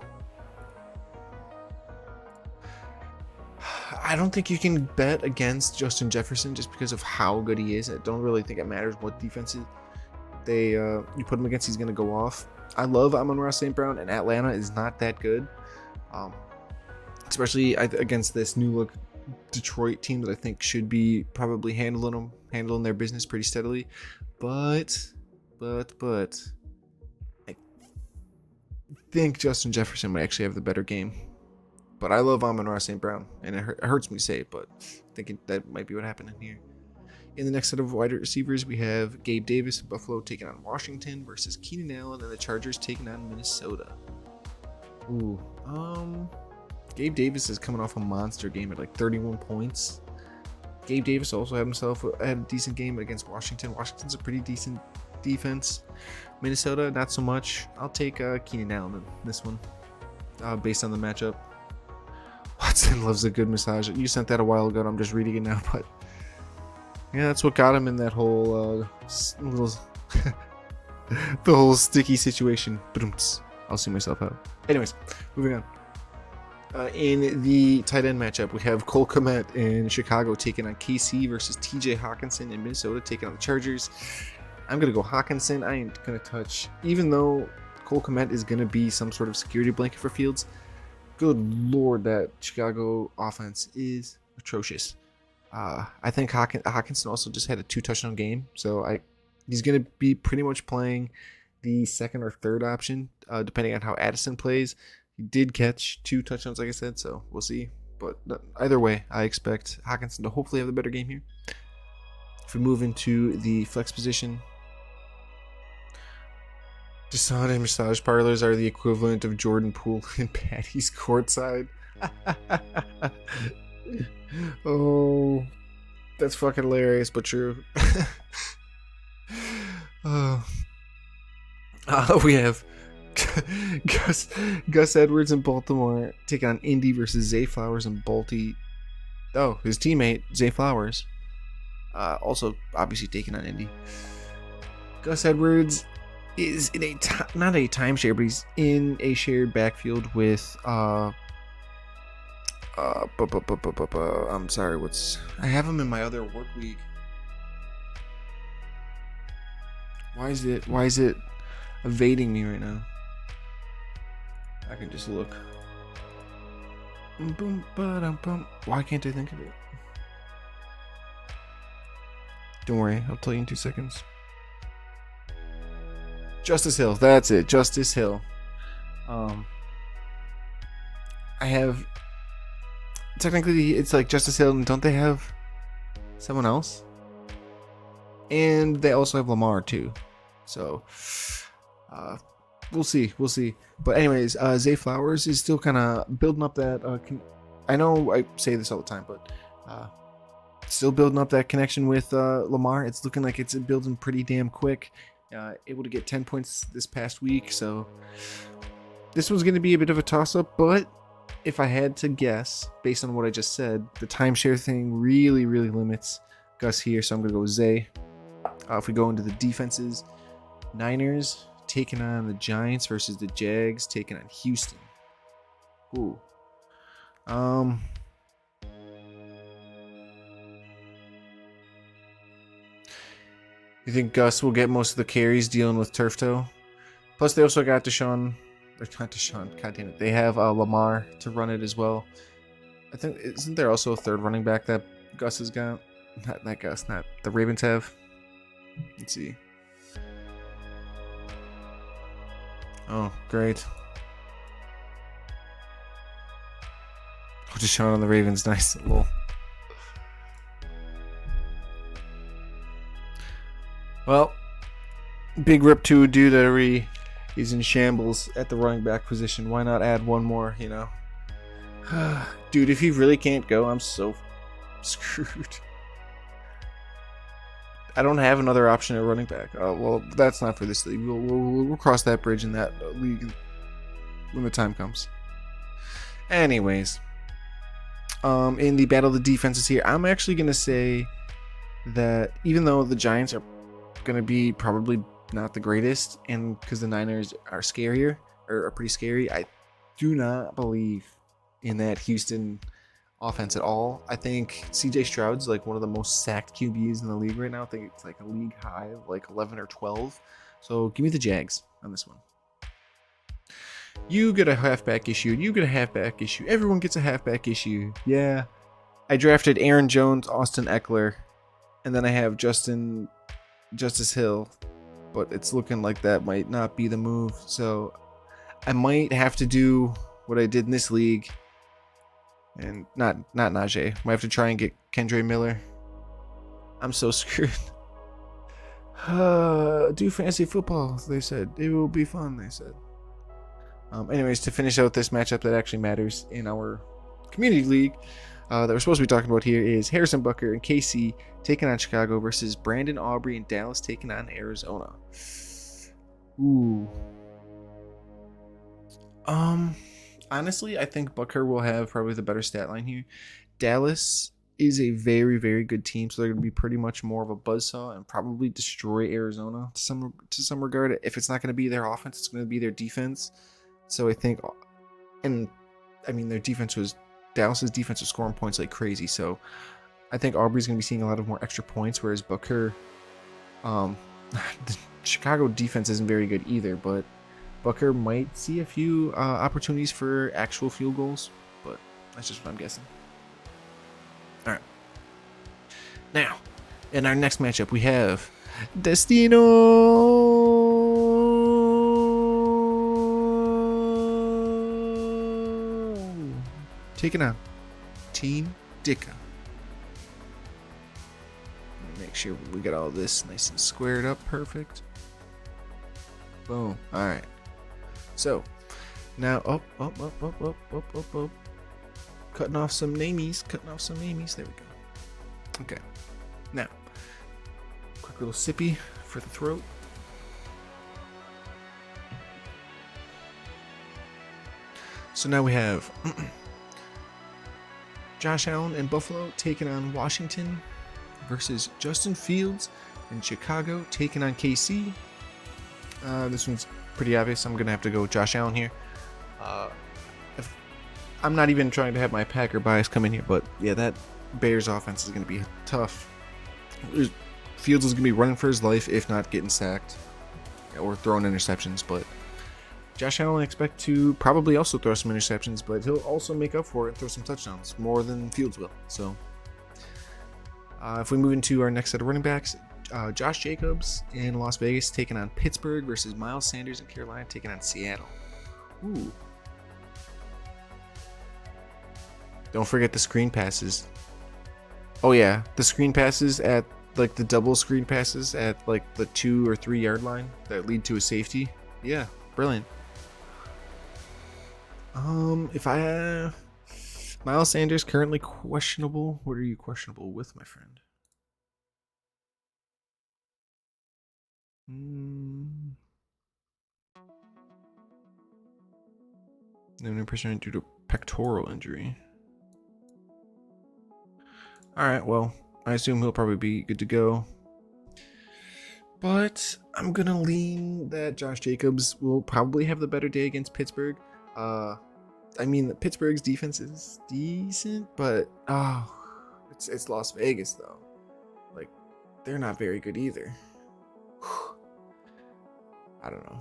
I don't think you can bet against Justin Jefferson just because of how good he is. I don't really think it matters what defenses you put him against. He's going to go off. I love Amon-Ra St. Brown, and Atlanta is not that good, especially against this new look Detroit team that I think should be probably handling their business pretty steadily. But I think Justin Jefferson might actually have the better game. But I love Amon-Ra St. Brown, and it hurts me to say it, but thinking that might be what happened in here. In the next set of wide receivers, we have Gabe Davis of Buffalo taking on Washington versus Keenan Allen and the Chargers taking on Minnesota. Gabe Davis is coming off a monster game at like 31 points. Gabe Davis also had a decent game against Washington. Washington's a pretty decent defense. Minnesota, not so much. I'll take Keenan Allen in this one, based on the matchup. Watson loves a good massage. You sent that a while ago, and I'm just reading it now, but yeah, that's what got him in that whole little the whole sticky situation. I'll see myself out. Anyways, moving on. In the tight end matchup, we have Cole Kmet in Chicago taking on KC versus TJ Hawkinson in Minnesota taking on the Chargers. I'm going to go Hawkinson. I ain't going to touch, even though Cole Kmet is going to be some sort of security blanket for Fields. Good Lord, that Chicago offense is atrocious. I think Hawkinson also just had a 2-touchdown game, so he's going to be pretty much playing the second or third option, depending on how Addison plays. He did catch 2 touchdowns, like I said, so we'll see. But either way, I expect Hawkinson to hopefully have a better game here. If we move into the flex position, Deshaun and massage parlors are the equivalent of Jordan Poole and Patty's courtside. Oh, that's fucking hilarious, but true. We have Gus Edwards in Baltimore taking on Indy versus Zay Flowers in Balti. Oh, his teammate Zay Flowers, also obviously taking on Indy. Gus Edwards is in not a timeshare, but he's in a shared backfield with I'm sorry, I have him in my other work league. Why is it evading me right now? I can just look. Why can't I think of it? Don't worry, I'll tell you in 2 seconds. Justice Hill, that's it. Justice Hill. I have technically it's like Justice Hill, and don't they have someone else? And they also have Lamar too. So we'll see. But anyways, Zay Flowers is still kind of building up that. I know I say this all the time, but still building up that connection with Lamar. It's looking like it's building pretty damn quick. Able to get 10 points this past week, so this one's going to be a bit of a toss-up, but if I had to guess, based on what I just said, the timeshare thing really, really limits Gus here, so I'm going to go Zay. If we go into the defenses, Niners taking on the Giants versus the Jags taking on Houston. Ooh. You think Gus will get most of the carries dealing with turf toe? Plus, they also got Deshaun They're not Deshaun. God damn it. They have Lamar to run it as well. I think, isn't there also a third running back that Gus has got? Not Gus, not the Ravens have. Let's see. Oh, great. Oh, Deshaun on the Ravens. Nice. Lol. Well, big rip to a dude that already is in shambles at the running back position. Why not add one more, you know? Dude, if he really can't go, I'm so screwed. I don't have another option at running back. Well, that's not for this league. We'll cross that bridge in that league when the time comes. Anyways, in the battle of the defenses here, I'm actually going to say that even though the Giants are going to be probably not the greatest, and because the Niners are scarier, or are pretty scary, I do not believe in that Houston offense at all. I think CJ Stroud's like one of the most sacked QBs in the league right now. I think it's like a league high of like 11 or 12. So give me the Jags on this one. You get a halfback issue. You get a halfback issue. Everyone gets a halfback issue. Yeah. I drafted Aaron Jones, Austin Eckler, and then I have Justice Hill, but it's looking like that might not be the move. So I might have to do what I did in this league. And not Najee. Might have to try and get Kendre Miller. I'm so screwed. Do fantasy football, they said. It will be fun, they said. Anyways, to finish out this matchup that actually matters in our community league that we're supposed to be talking about here is Harrison Butker and KC taking on Chicago versus Brandon Aubrey and Dallas taking on Arizona. Ooh. Honestly, I think Butker will have probably the better stat line here. Dallas is a very, very good team, so they're going to be pretty much more of a buzzsaw and probably destroy Arizona to some regard. If it's not going to be their offense, it's going to be their defense. So I think, and I mean, Dallas's defense was scoring points like crazy. So I think Aubrey's going to be seeing a lot of more extra points, whereas Butker, the Chicago defense isn't very good either, but Butker might see a few opportunities for actual field goals, but that's just what I'm guessing. All right. Now, in our next matchup, we have Destino taking on Team Dicka. Make sure we got all this nice and squared up. Perfect. Boom. All right. So, now, up. Cutting off some namies. There we go. Okay. Now, quick little sippy for the throat. So now we have Josh Allen and Buffalo taking on Washington versus Justin Fields and Chicago taking on KC. This one's pretty obvious. I'm going to have to go Josh Allen here. I'm not even trying to have my Packer bias come in here, but yeah, that Bears offense is going to be tough. Fields is going to be running for his life, if not getting sacked or throwing interceptions, but Josh Allen, I expect to probably also throw some interceptions, but he'll also make up for it and throw some touchdowns, more than Fields will. So if we move into our next set of running backs, Josh Jacobs in Las Vegas taking on Pittsburgh versus Miles Sanders in Carolina taking on Seattle. Ooh. Don't forget the screen passes. Oh yeah, the screen passes at like the double screen passes at like the 2 or 3 yard line that lead to a safety. Yeah, brilliant. If I Miles Sanders currently questionable. What are you questionable with, my friend? 90% due to pectoral injury. Alright, well, I assume he'll probably be good to go. But I'm going to lean that Josh Jacobs will probably have the better day against Pittsburgh. I mean, Pittsburgh's defense is decent, but it's Las Vegas, though. Like, they're not very good either. I don't know.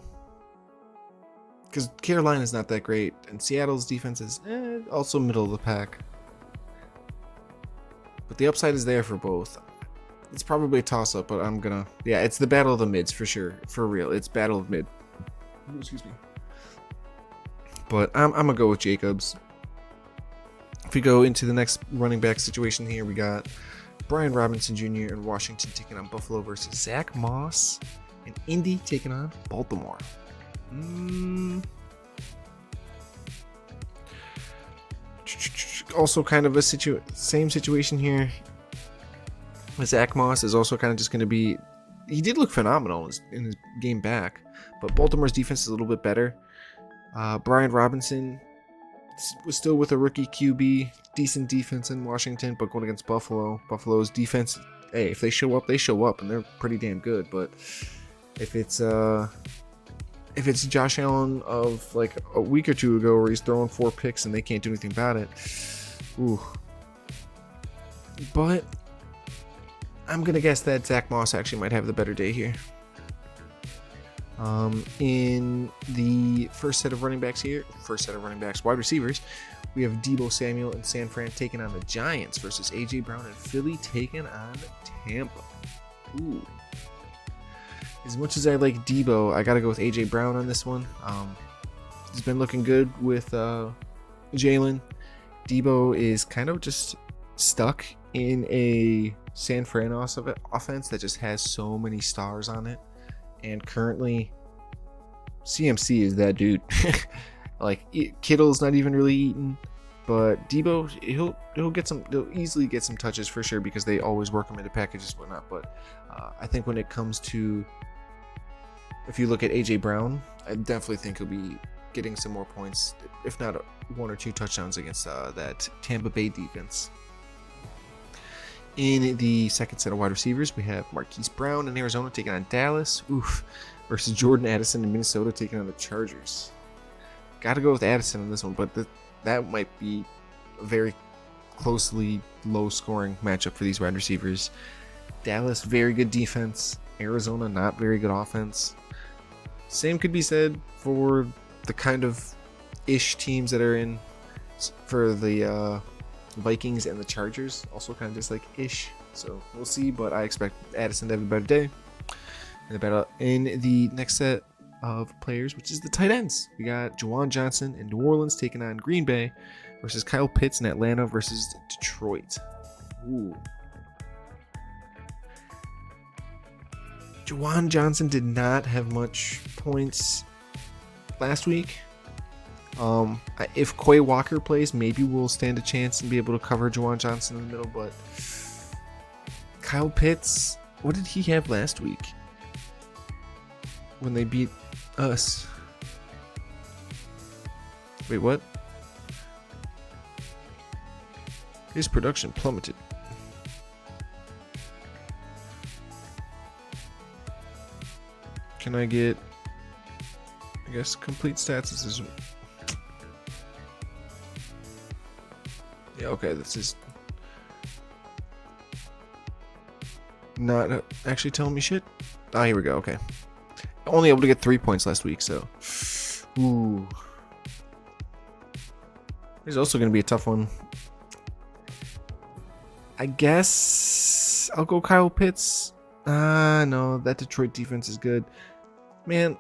because Carolina's not that great, and Seattle's defense is also middle of the pack. But the upside is there for both. It's probably a toss-up, but I'm gonna... Yeah, it's the battle of the mids for sure. For real, it's battle of mid. Excuse me. But I'm gonna go with Jacobs. If we go into the next running back situation here, we got Brian Robinson Jr. in Washington taking on Buffalo versus Zach Moss and Indy taking on Baltimore. Also kind of a same situation here. Zach Moss is also kind of just going to be... He did look phenomenal in his game back, but Baltimore's defense is a little bit better. Brian Robinson was still with a rookie QB, decent defense in Washington, but going against Buffalo. Buffalo's defense, hey, if they show up, they show up, and they're pretty damn good. But if it's Josh Allen of like a week or two ago where he's throwing 4 picks and they can't do anything about it, ooh. But I'm gonna guess that Zach Moss actually might have the better day here. In the first set of wide receivers, we have Deebo Samuel and San Fran taking on the Giants versus AJ Brown and Philly taking on Tampa. Ooh. As much as I like Deebo, I gotta go with AJ Brown on this one. He's been looking good with Jalen. Deebo is kind of just stuck in a San Fran offense that just has so many stars on it. And currently, CMC is that dude. Like Kittle's not even really eating, but Deebo, he'll easily get some touches for sure because they always work him into packages and whatnot. But I think when it comes to, if you look at AJ Brown, I definitely think he'll be getting some more points, if not 1 or 2 touchdowns against that Tampa Bay defense. In the second set of wide receivers, we have Marquise Brown in Arizona taking on Dallas, versus Jordan Addison in Minnesota taking on the Chargers. Got to go with Addison on this one, but that might be a very closely low-scoring matchup for these wide receivers. Dallas, very good defense. Arizona, not very good offense. Same could be said for the kind of ish teams that are in for the Vikings and the Chargers, also kind of just like ish. So we'll see, but I expect Addison to have a better day. In the next set of players, which is the tight ends, we got Juwan Johnson in New Orleans taking on Green Bay versus Kyle Pitts in Atlanta versus Detroit. Ooh. Juwan Johnson did not have much points last week. If Quay Walker plays, maybe we'll stand a chance and be able to cover Juwan Johnson in the middle, but Kyle Pitts, what did he have last week when they beat us? Wait, what? His production plummeted. Can I get, I guess, complete stats? This is... Yeah, okay, this is not actually telling me shit. Ah, here we go, okay. Only able to get 3 points last week, so... Ooh. This is also going to be a tough one. I guess I'll go Kyle Pitts. No, that Detroit defense is good. Man,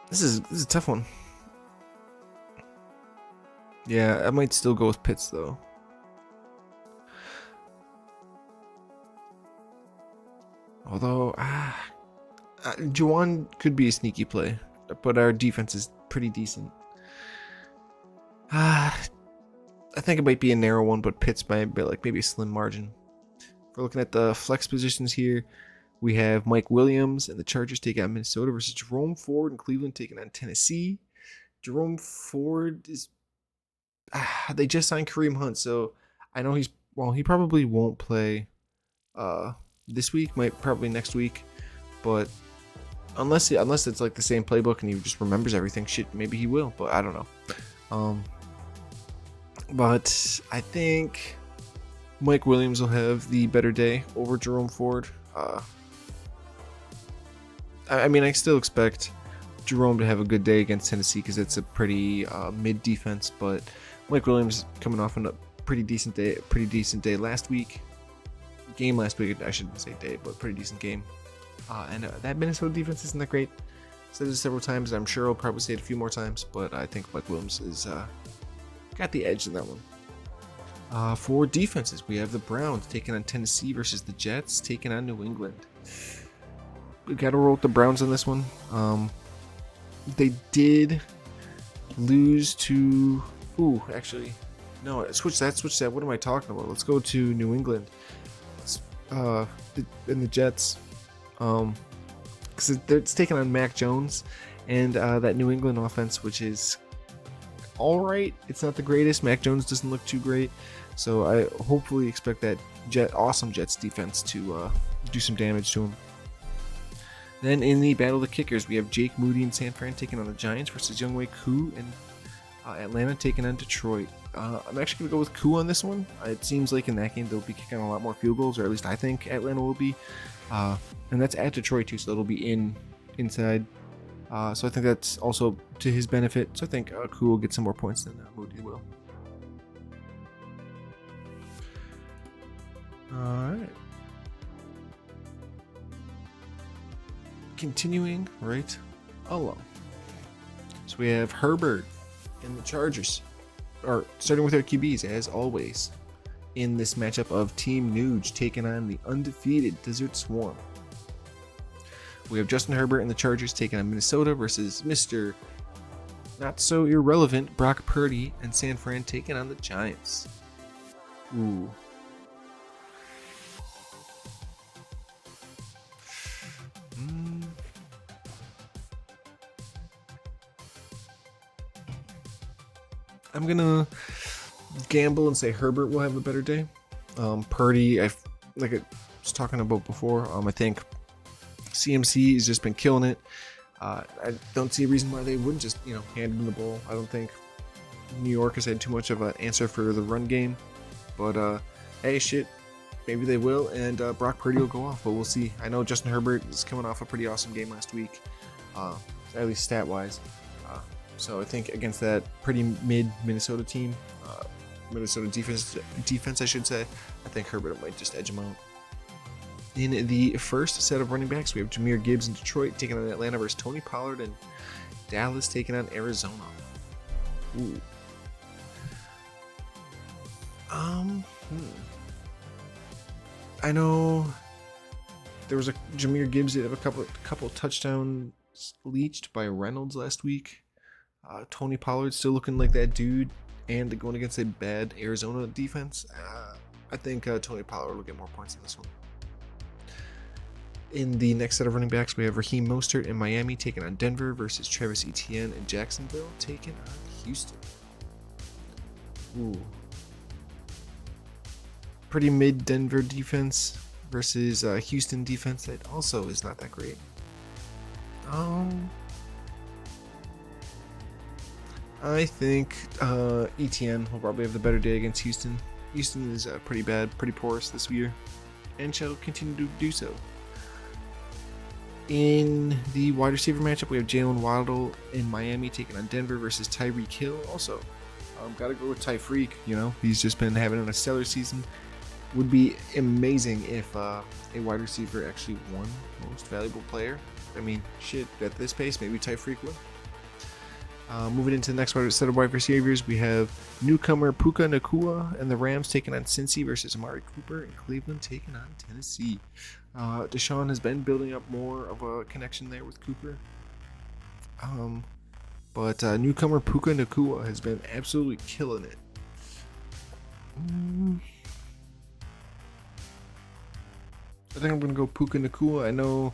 this is a tough one. Yeah, I might still go with Pitts though. Although, Juwan could be a sneaky play, but our defense is pretty decent. I think it might be a narrow one, but Pitts by maybe a slim margin. If we're looking at the flex positions here, we have Mike Williams and the Chargers taking on Minnesota versus Jerome Ford and Cleveland taking on Tennessee. Jerome Ford is... they just signed Kareem Hunt, so I know he probably won't play this week, probably next week, but unless it's like the same playbook and he just remembers everything, shit, maybe he will, but I don't know. But I think Mike Williams will have the better day over Jerome Ford. I mean, I still expect Jerome to have a good day against Tennessee because it's a pretty mid defense, but Mike Williams coming off on a pretty decent day last week. Game last week, I shouldn't say day, but pretty decent game. And that Minnesota defense isn't that great. Said it several times. I'm sure I'll probably say it a few more times, but I think Mike Williams is got the edge in that one. For defenses, we have the Browns taking on Tennessee versus the Jets taking on New England. We got to roll with the Browns on this one. They did lose to... Ooh, actually, no, switch that. What am I talking about? Let's go to New England. And the Jets. Because it's taking on Mac Jones and that New England offense, which is alright. It's not the greatest. Mac Jones doesn't look too great. So I hopefully expect that awesome Jets defense to do some damage to him. Then in the battle of the kickers, we have Jake Moody and San Fran taking on the Giants versus Younghoe Koo and Atlanta taking on Detroit. I'm actually going to go with Koo on this one. It seems like in that game they'll be kicking a lot more field goals, or at least I think Atlanta will be. And that's at Detroit too, so it'll be inside. So I think that's also to his benefit. So I think Koo will get some more points than Moody will. Alright. Continuing right along. So we have Herbert and the Chargers, or starting with our QBs as always, in this matchup of Team Nuge taking on the undefeated Desert Swarm. We have Justin Herbert and the Chargers taking on Minnesota versus Mr. Not So Irrelevant Brock Purdy and San Fran taking on the Giants. Ooh. I'm gonna gamble and say Herbert will have a better day. Purdy, like I was talking about before, I think CMC has just been killing it. I don't see a reason why they wouldn't just, hand him the ball. I don't think New York has had too much of an answer for the run game. But, hey, shit, maybe they will, and Brock Purdy will go off, but we'll see. I know Justin Herbert is coming off a pretty awesome game last week, at least stat-wise. So I think against that pretty mid Minnesota team, Minnesota defense I should say, I think Herbert might just edge him out. In the first set of running backs, we have Jahmyr Gibbs in Detroit taking on Atlanta versus Tony Pollard and Dallas taking on Arizona. Ooh. I know there was a Jahmyr Gibbs that had a couple touchdowns leached by Reynolds last week. Tony Pollard still looking like that dude, and going against a bad Arizona defense. I think Tony Pollard will get more points in this one. In the next set of running backs, we have Raheem Mostert in Miami taking on Denver versus Travis Etienne in Jacksonville taking on Houston. Ooh. Pretty mid Denver defense versus Houston defense that also is not that great. I think Etienne will probably have the better day against Houston. Houston is pretty bad, pretty porous this year, and shall continue to do so. In the wide receiver matchup, we have Jalen Waddle in Miami taking on Denver versus Tyreek Hill. Also, gotta go with Tyreek. He's just been having a stellar season. Would be amazing if a wide receiver actually won Most Valuable Player. I mean, shit, at this pace, maybe Tyreek would. Moving into the next set of wide receivers, we have newcomer Puka Nacua and the Rams taking on Cincy versus Amari Cooper and Cleveland taking on Tennessee. Deshaun has been building up more of a connection there with Cooper. But newcomer Puka Nacua has been absolutely killing it. I think I'm going to go Puka Nacua. I know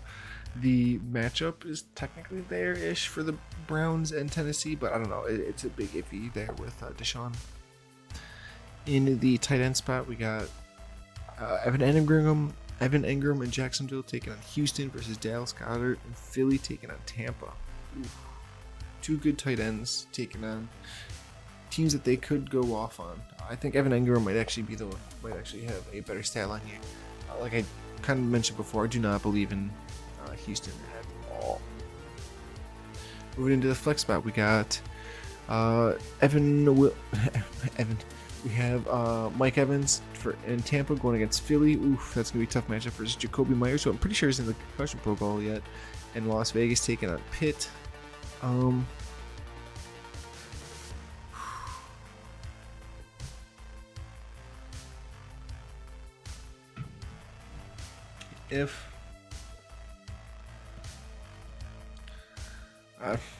the matchup is technically there-ish for the Browns and Tennessee, but I don't know. It's a big iffy there with Deshaun. In the tight end spot, we got Evan Engram and Jacksonville taking on Houston versus Dallas Goedert and Philly taking on Tampa. Ooh. Two good tight ends taking on teams that they could go off on. I think Evan Engram might actually have a better stat line here. Like I kind of mentioned before, I do not believe in Houston at all. Moving into the flex spot, we got Evan. We have Mike Evans in Tampa going against Philly. Oof, that's gonna be a tough matchup versus Jacoby Myers, who I'm pretty sure isn't in the concussion protocol yet. And Las Vegas taking on Pitt.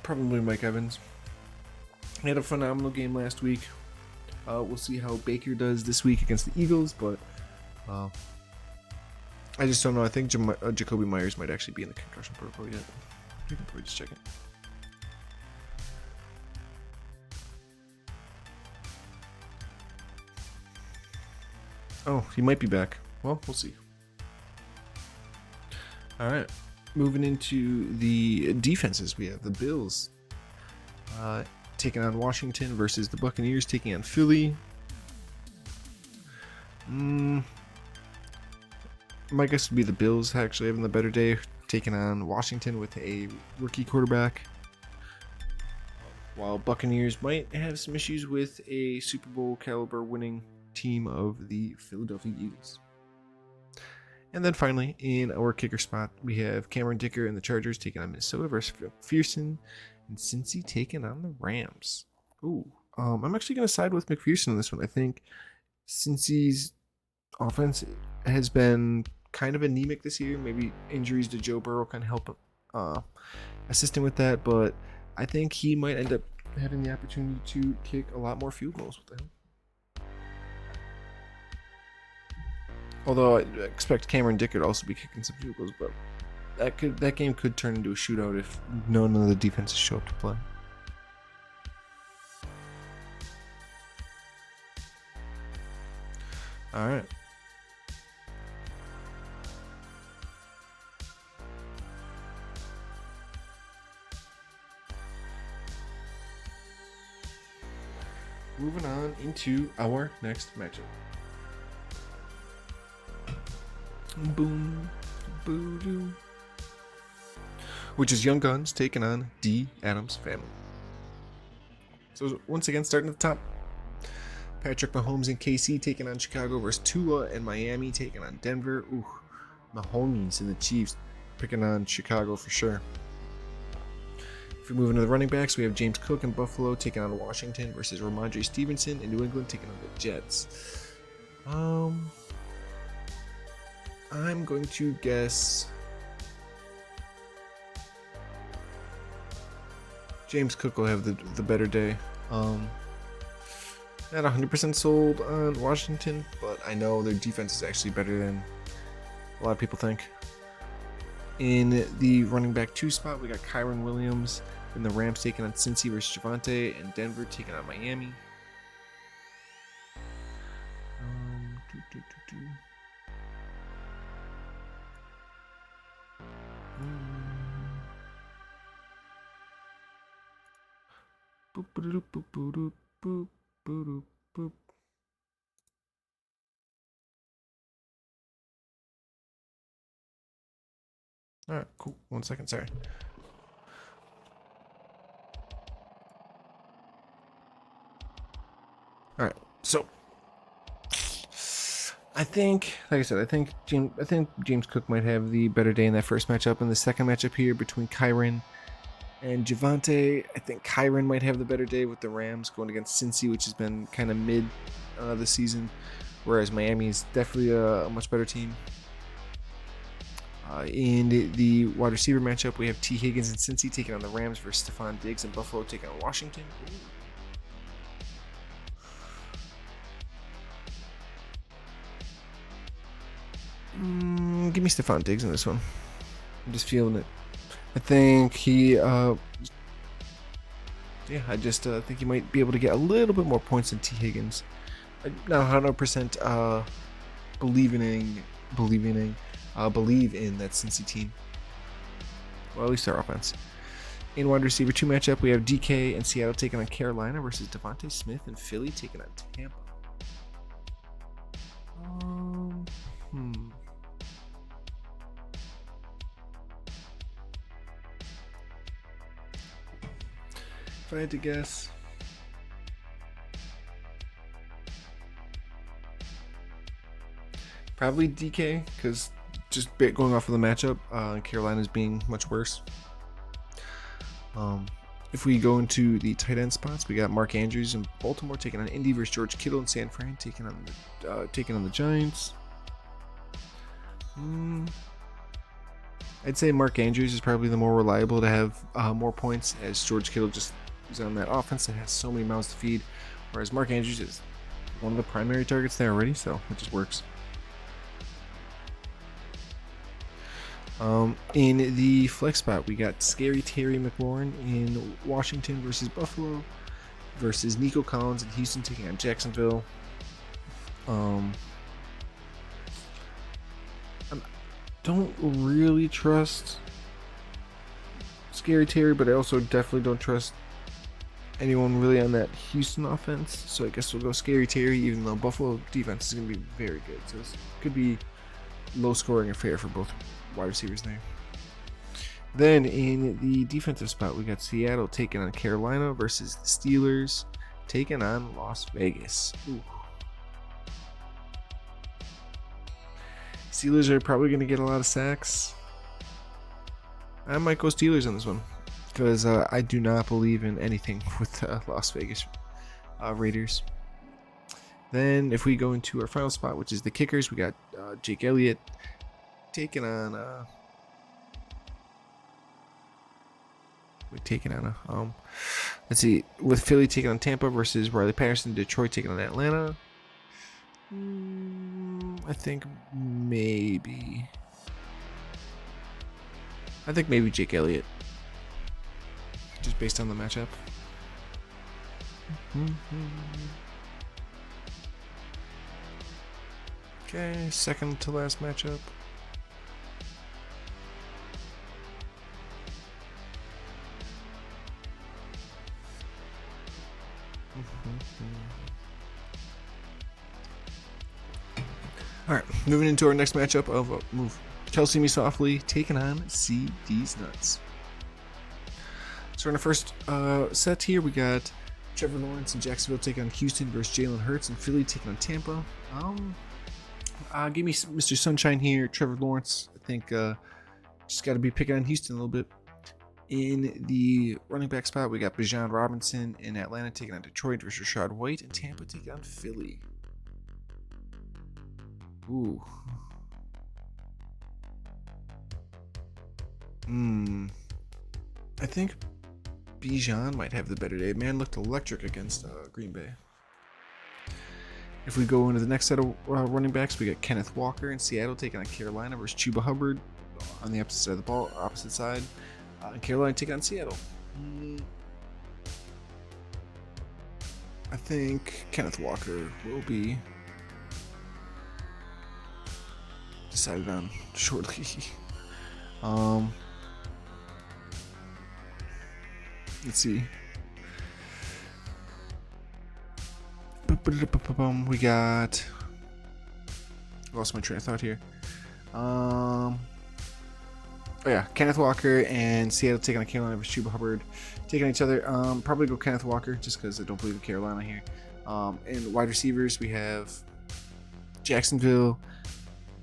Probably Mike Evans. He had a phenomenal game last week. We'll see how Baker does this week against the Eagles, but I just don't know. I think Jacoby Myers might actually be in the concussion protocol yet. You can probably just check it. Oh, he might be back. Well, we'll see. All right. Moving into the defenses, we have the Bills taking on Washington versus the Buccaneers taking on Philly. My guess would be the Bills actually having the better day, taking on Washington with a rookie quarterback, while Buccaneers might have some issues with a Super Bowl caliber winning team of the Philadelphia Eagles. And then finally, in our kicker spot, we have Cameron Dicker and the Chargers taking on Minnesota versus McPherson, and Cincy taking on the Rams. Ooh, I'm actually going to side with McPherson on this one. I think Cincy's offense has been kind of anemic this year. Maybe injuries to Joe Burrow can help assist him with that, but I think he might end up having the opportunity to kick a lot more field goals. What the hell? Although I expect Cameron Dicker to also be kicking some field goals, but that game could turn into a shootout if none of the defenses show up to play. All right. Moving on into our next matchup. Boom, boo-doo. Which is Young Guns taking on D. Adams Family. So once again, starting at the top, Patrick Mahomes and KC taking on Chicago versus Tua and Miami taking on Denver. Ooh, Mahomes and the Chiefs picking on Chicago for sure. If we move into the running backs, we have James Cook in Buffalo taking on Washington versus Ramondre Stevenson in New England taking on the Jets. I'm going to guess James Cook will have the better day. Not 100% sold on Washington, but I know their defense is actually better than a lot of people think. In the running back 2 spot, we got Kyron Williams and the Rams taking on Cincy versus Javonte, and Denver taking on Miami. All right, cool. 1 second, sorry. All right, so I think, like I said, I think James Cook might have the better day in that first matchup. In the second matchup here between Kyron and Javonte, I think Kyron might have the better day with the Rams going against Cincy, which has been kind of mid this season, whereas Miami is definitely a much better team. In the wide receiver matchup, we have T. Higgins and Cincy taking on the Rams versus Stephon Diggs and Buffalo taking on Washington. Give me Stephon Diggs in this one. I'm just feeling it. I think he, I just think he might be able to get a little bit more points than T. Higgins. I'm not 100% believe in that Cincy team. Well, at least their offense. In wide receiver 2 matchup, we have DK and Seattle taking on Carolina versus Devontae Smith and Philly taking on Tampa. if I had to guess. Probably DK, because just going off of the matchup, Carolina's being much worse. If we go into the tight end spots, we got Mark Andrews in Baltimore taking on Indy versus George Kittle in San Fran taking on the Giants. I'd say Mark Andrews is probably the more reliable to have more points, as George Kittle just is on that offense that has so many mouths to feed, whereas Mark Andrews is one of the primary targets there already, so it just works. In the flex spot, we got Scary Terry McLaurin in Washington versus Buffalo versus Nico Collins in Houston taking on Jacksonville. I don't really trust Scary Terry, but I also definitely don't trust anyone really on that Houston offense. So I guess we'll go Scary Terry, even though Buffalo defense is going to be very good. So this could be low scoring affair for both wide receivers there. Then in the defensive spot, we got Seattle taking on Carolina versus the Steelers taking on Las Vegas. Ooh. Steelers are probably going to get a lot of sacks. I might go Steelers on this one because I do not believe in anything with Las Vegas Raiders. Then if we go into our final spot, which is the kickers, we got Jake Elliott taking on let's see, with Philly taking on Tampa versus Riley Patterson, Detroit taking on Atlanta. I think maybe Jake Elliott, just based on the matchup. Okay, second to last matchup. Alright, moving into our next matchup of Kelsey Me Softly taking on CD's Nuts. So in our first set here, we got Trevor Lawrence and Jacksonville taking on Houston versus Jalen Hurts, and Philly taking on Tampa. Give me Mr. Sunshine here, Trevor Lawrence. I think just got to be picking on Houston a little bit. In the running back spot, we got Bijan Robinson in Atlanta taking on Detroit versus Rashad White, and Tampa taking on Philly. Ooh. I think Bijan might have the better day. Man looked electric against Green Bay. If we go into the next set of running backs, we got Kenneth Walker in Seattle taking on Carolina versus Chuba Hubbard on the opposite side of the ball, opposite side. And Carolina taking on Seattle. I think Kenneth Walker will be decided on shortly. Let's see. We got. Lost my train of thought here. Oh yeah, Kenneth Walker and Seattle taking on Carolina versus Chuba Hubbard taking on each other. Probably go Kenneth Walker just because I don't believe in Carolina here. And wide receivers, we have Jacksonville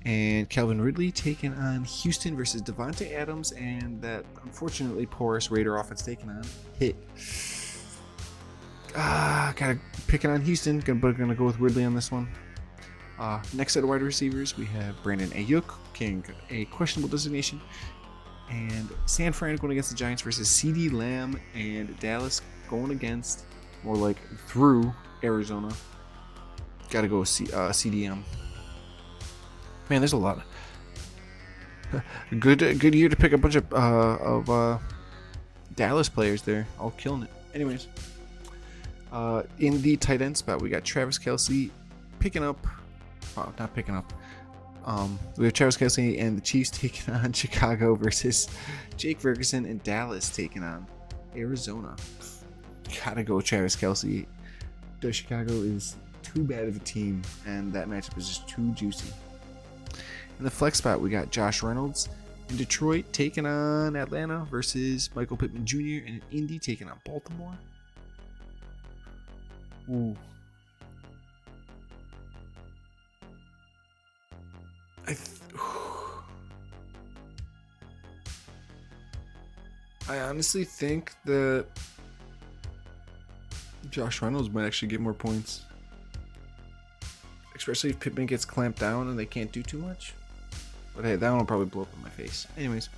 and Calvin Ridley taking on Houston versus Devontae Adams and that unfortunately porous Raider offense taking on Hit. Gotta pick it on Houston, but gonna go with Ridley on this one. Next set of wide receivers, we have Brandon Ayuk, King, a questionable designation, and San Fran going against the Giants versus CeeDee Lamb and Dallas going against, more like through, Arizona. Gotta go with CDM. Man, there's a lot. Good year to pick a bunch of Dallas players there, all killing it. Anyways, in the tight end spot, we got Travis Kelce picking up. Well, not picking up. We have Travis Kelce and the Chiefs taking on Chicago versus Jake Ferguson and Dallas taking on Arizona. Gotta go Travis Kelce. Chicago is too bad of a team, and that matchup is just too juicy. In the flex spot, we got Josh Reynolds in Detroit taking on Atlanta versus Michael Pittman Jr. and Indy taking on Baltimore. Ooh. I honestly think that Josh Reynolds might actually get more points. Especially if Pittman gets clamped down and they can't do too much. But hey, that one will probably blow up in my face. Anyways.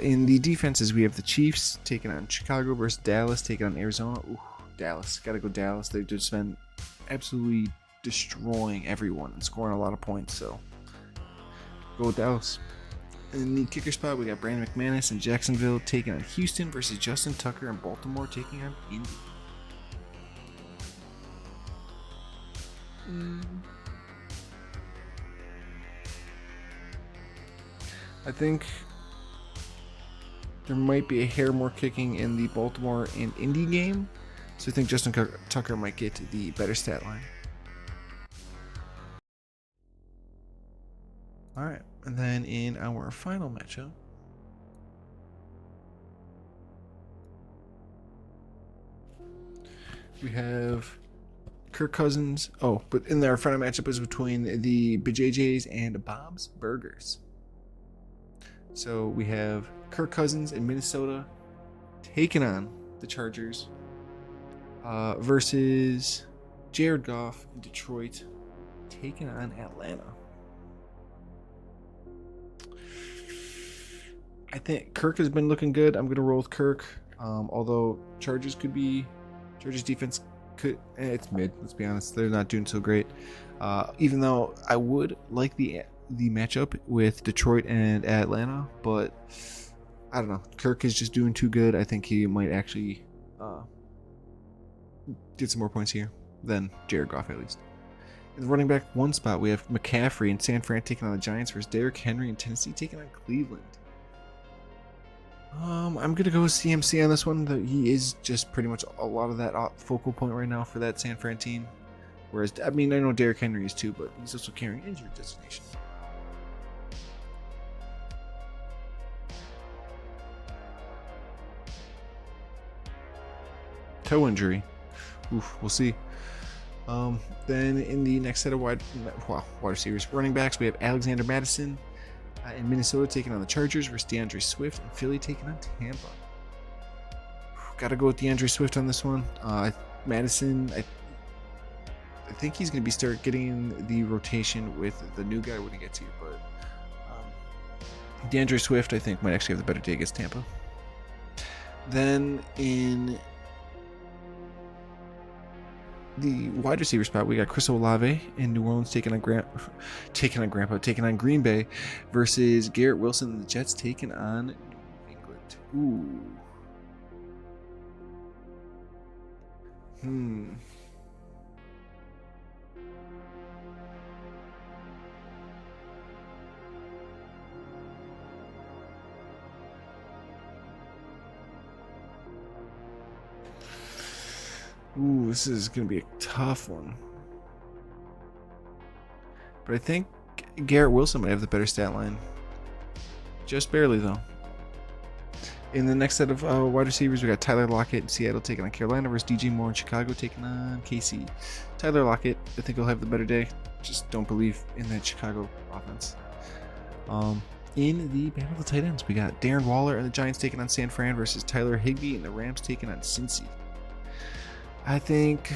In the defenses, we have the Chiefs taking on Chicago versus Dallas taking on Arizona. Ooh, Dallas. Gotta go Dallas. They've just been absolutely destroying everyone and scoring a lot of points. So, go with Dallas. In the kicker spot, we got Brandon McManus in Jacksonville taking on Houston versus Justin Tucker in Baltimore taking on Indy. I think there might be a hair more kicking in the Baltimore and Indy game. So I think Justin Tucker might get the better stat line. Alright, and then in our final matchup, we have Kirk Cousins. Oh, but in our final matchup is between the BJJs and Bob's Burgers. So we have Kirk Cousins in Minnesota taking on the Chargers versus Jared Goff in Detroit taking on Atlanta. I think Kirk has been looking good. I'm going to roll with Kirk. Although Chargers defense could, it's mid. Let's be honest. They're not doing so great. Even though I would like the matchup with Detroit and Atlanta, but I don't know. Kirk is just doing too good. I think he might actually get some more points here than Jared Goff at least. In the running back one spot, we have McCaffrey in San Fran taking on the Giants versus Derrick Henry in Tennessee taking on Cleveland. I'm gonna go with CMC on this one. He is just pretty much a lot of that focal point right now for that San Fran team. Whereas, I mean, I know Derrick Henry is too, but he's also carrying injury designation. Toe injury. Oof, we'll see. Then in the next set of wide receivers, running backs, we have Alexander Madison in Minnesota taking on the Chargers versus DeAndre Swift and Philly taking on Tampa. Gotta go with DeAndre Swift on this one. Madison, I think he's going to start getting the rotation with the new guy when he gets here, but DeAndre Swift, I think, might actually have the better day against Tampa. Then in the wide receiver spot, we got Chris Olave in New Orleans taking on Green Bay versus Garrett Wilson and the Jets taking on New England. This is going to be a tough one. But I think Garrett Wilson might have the better stat line. Just barely, though. In the next set of wide receivers, we got Tyler Lockett in Seattle taking on Carolina versus DJ Moore in Chicago taking on KC. Tyler Lockett, I think he'll have the better day. Just don't believe in that Chicago offense. In the battle of the tight ends, we got Darren Waller and the Giants taking on San Fran versus Tyler Higbee and the Rams taking on Cincy. I think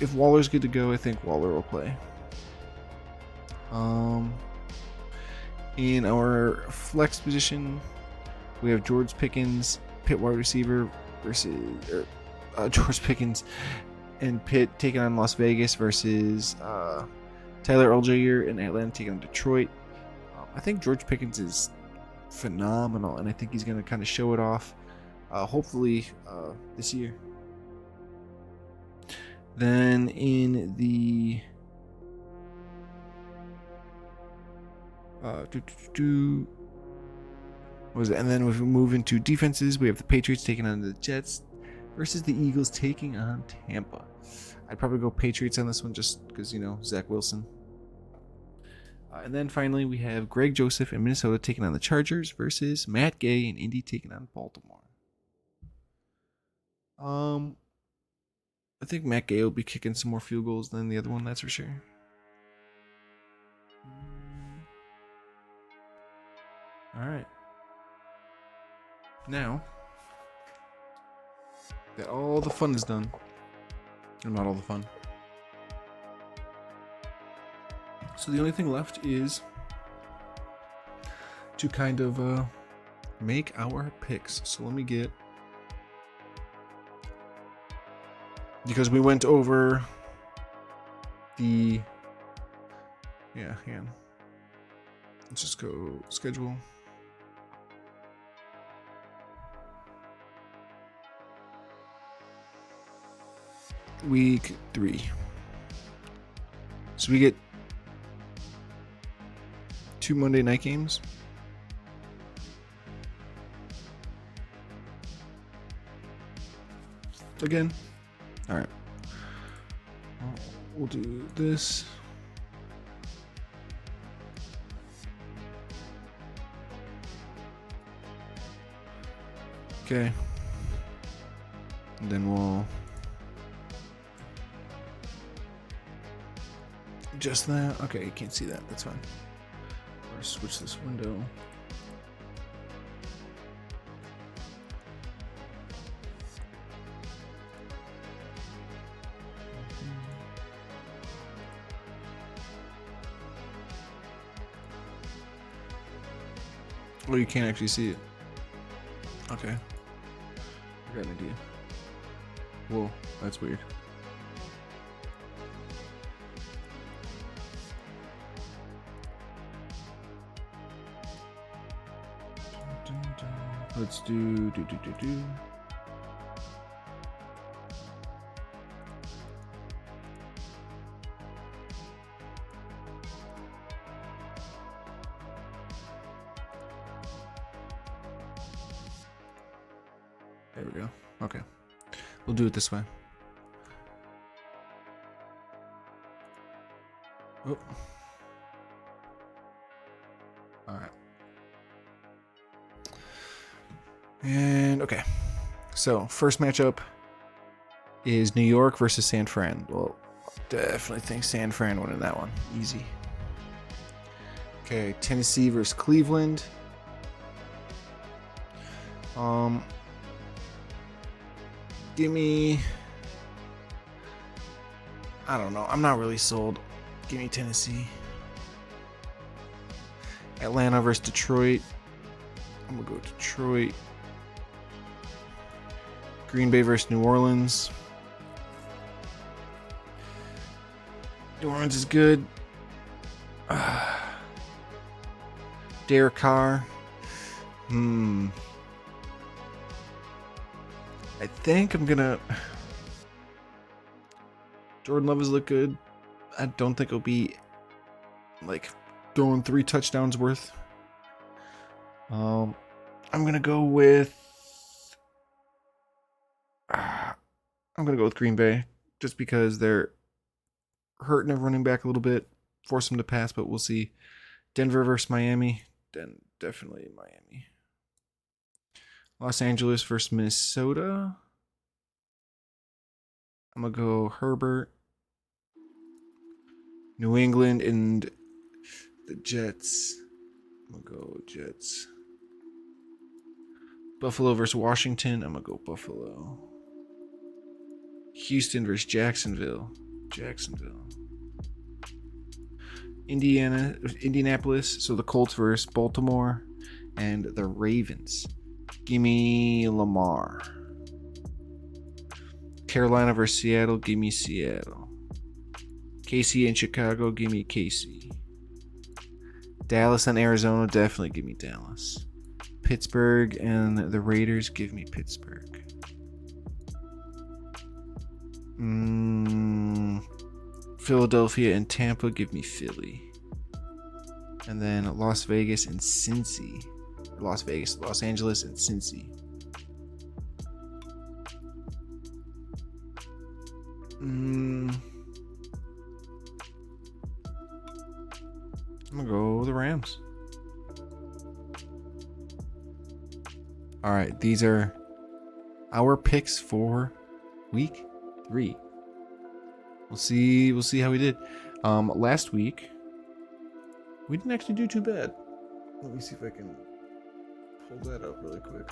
if Waller's good to go, I think Waller will play. In our flex position, we have George Pickens, Pitt wide receiver, versus George Pickens and Pitt taking on Las Vegas versus Tyler Allgeier in Atlanta taking on Detroit. I think George Pickens is phenomenal, and I think he's going to kind of show it off, hopefully this year. Then in the what was it? And then if we move into defenses, we have the Patriots taking on the Jets versus the Eagles taking on Tampa. I'd probably go Patriots on this one just because, Zach Wilson. And then finally, we have Greg Joseph in Minnesota taking on the Chargers versus Matt Gay in Indy taking on Baltimore. I think Matt Gay will be kicking some more field goals than the other one, that's for sure. All right. Now that all the fun is done, or not all the fun. So the only thing left is to kind of make our picks. So let me get, because we went over the, yeah, hang on. Let's just go schedule. Week 3. So we get 2 Monday night games. Again. All right. We'll do this. Okay. And then we'll just that. Okay, you can't see that. That's fine. Or switch this window. Oh, you can't actually see it. Okay. I got an idea. Whoa, that's weird. Let's do. There we go. Okay. We'll do it this way. Oh. All right. And okay. So, first matchup is New York versus San Fran. Well, definitely think San Fran winning that one. Easy. Okay, Tennessee versus Cleveland. Give me, I don't know. I'm not really sold. Give me Tennessee. Atlanta versus Detroit. I'm going to go Detroit. Green Bay versus New Orleans. New Orleans is good. Derek Carr. I think I'm gonna. Jordan Love has looked good. I don't think it'll be like throwing 3 touchdowns worth. I'm gonna go with. I'm gonna go with Green Bay just because they're hurting a running back a little bit, force them to pass, but we'll see. Denver versus Miami. Then definitely Miami. Los Angeles versus Minnesota. I'm going to go Herbert. New England and the Jets. I'm going to go Jets. Buffalo versus Washington. I'm going to go Buffalo. Houston versus Jacksonville. Jacksonville. Indianapolis. So the Colts versus Baltimore. And the Ravens. Give me Lamar. Carolina versus Seattle. Give me Seattle. KC and Chicago. Give me KC. Dallas and Arizona. Definitely give me Dallas. Pittsburgh and the Raiders. Give me Pittsburgh. Philadelphia and Tampa. Give me Philly. And then Las Vegas and Cincy. Los Angeles, and Cincy. I'm gonna go with the Rams. All right, these are our picks for week 3. We'll see how we did. Last week we didn't actually do too bad. Let me see if I can pull that up really quick.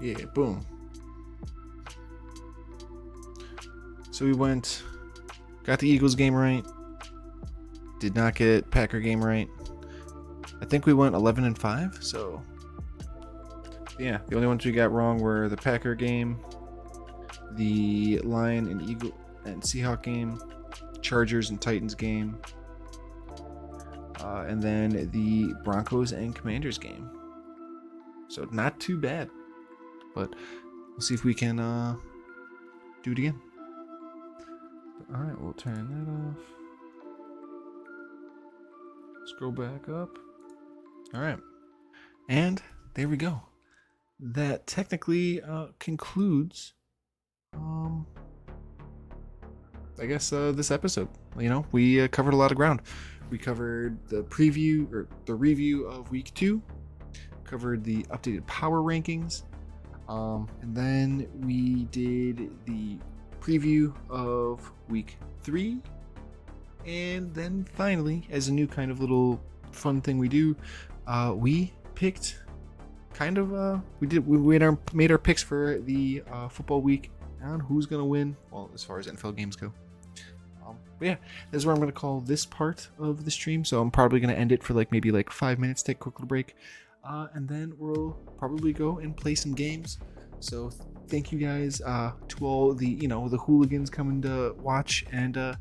Yeah, boom. So we got the Eagles game right. Did not get Packer game right. I think we went 11-5. So yeah, the only ones we got wrong were the Packer game, the Lion and Eagle and Seahawk game, Chargers and Titans game, and then the Broncos and Commanders game. So not too bad, but we'll see if we can do it again. All right, we'll turn that off. Scroll back up. All right, and there we go. That technically concludes I guess this episode. You know, we covered a lot of ground. We covered the preview or the review of week 2, covered the updated power rankings, and then we did the preview of week 3, and then finally, as a new kind of little fun thing we do, we picked we made our picks for the football week on who's gonna win. Well, as far as NFL games go. But yeah, this is where I'm gonna call this part of the stream. So I'm probably gonna end it for maybe 5 minutes, take a quick little break, and then we'll probably go and play some games. So thank you guys to all the the hooligans coming to watch and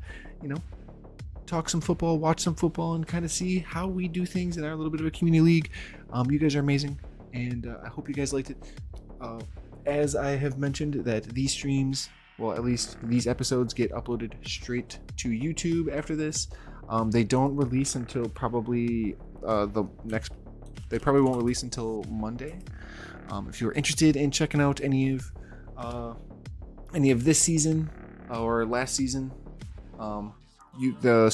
talk some football, watch some football, and kind of see how we do things in our little bit of a community league. You guys are amazing, and I hope you guys liked it. As I have mentioned, that these streams, well, at least these episodes, get uploaded straight to YouTube after this. They don't release until probably they probably won't release until Monday. If you're interested in checking out any of this season or last season, the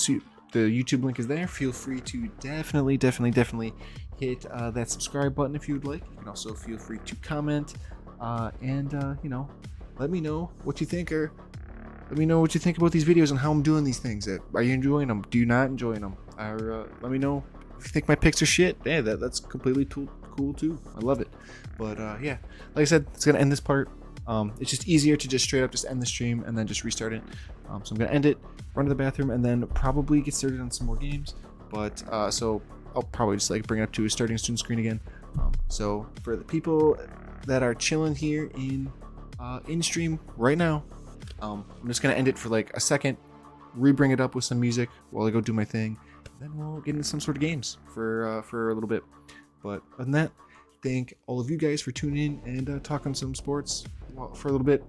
YouTube link is there. Feel free to definitely hit that subscribe button if you would like. You can also feel free to comment and let me know what you think, or let me know what you think about these videos and how I'm doing these things. Are you enjoying them? Do you not enjoying them? Or let me know if you think my picks are shit. Yeah, that's completely cool too. I love it. But yeah, like I said, it's gonna end this part. It's just easier to just straight up just end the stream and then just restart it. So I'm gonna end it, run to the bathroom, and then probably get started on some more games. But so I'll probably just bring it up to a starting student screen again. So for the people that are chilling here in stream right now, I'm just gonna end it for a second, re-bring it up with some music while I go do my thing, then we'll get into some sort of games for a little bit. But other than that, thank all of you guys for tuning in and talking some sports for a little bit.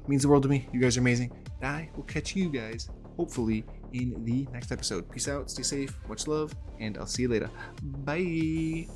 Means the world to me. You guys are amazing. I will catch you guys hopefully in the next episode. Peace out, stay safe, much love, and I'll see you later. Bye.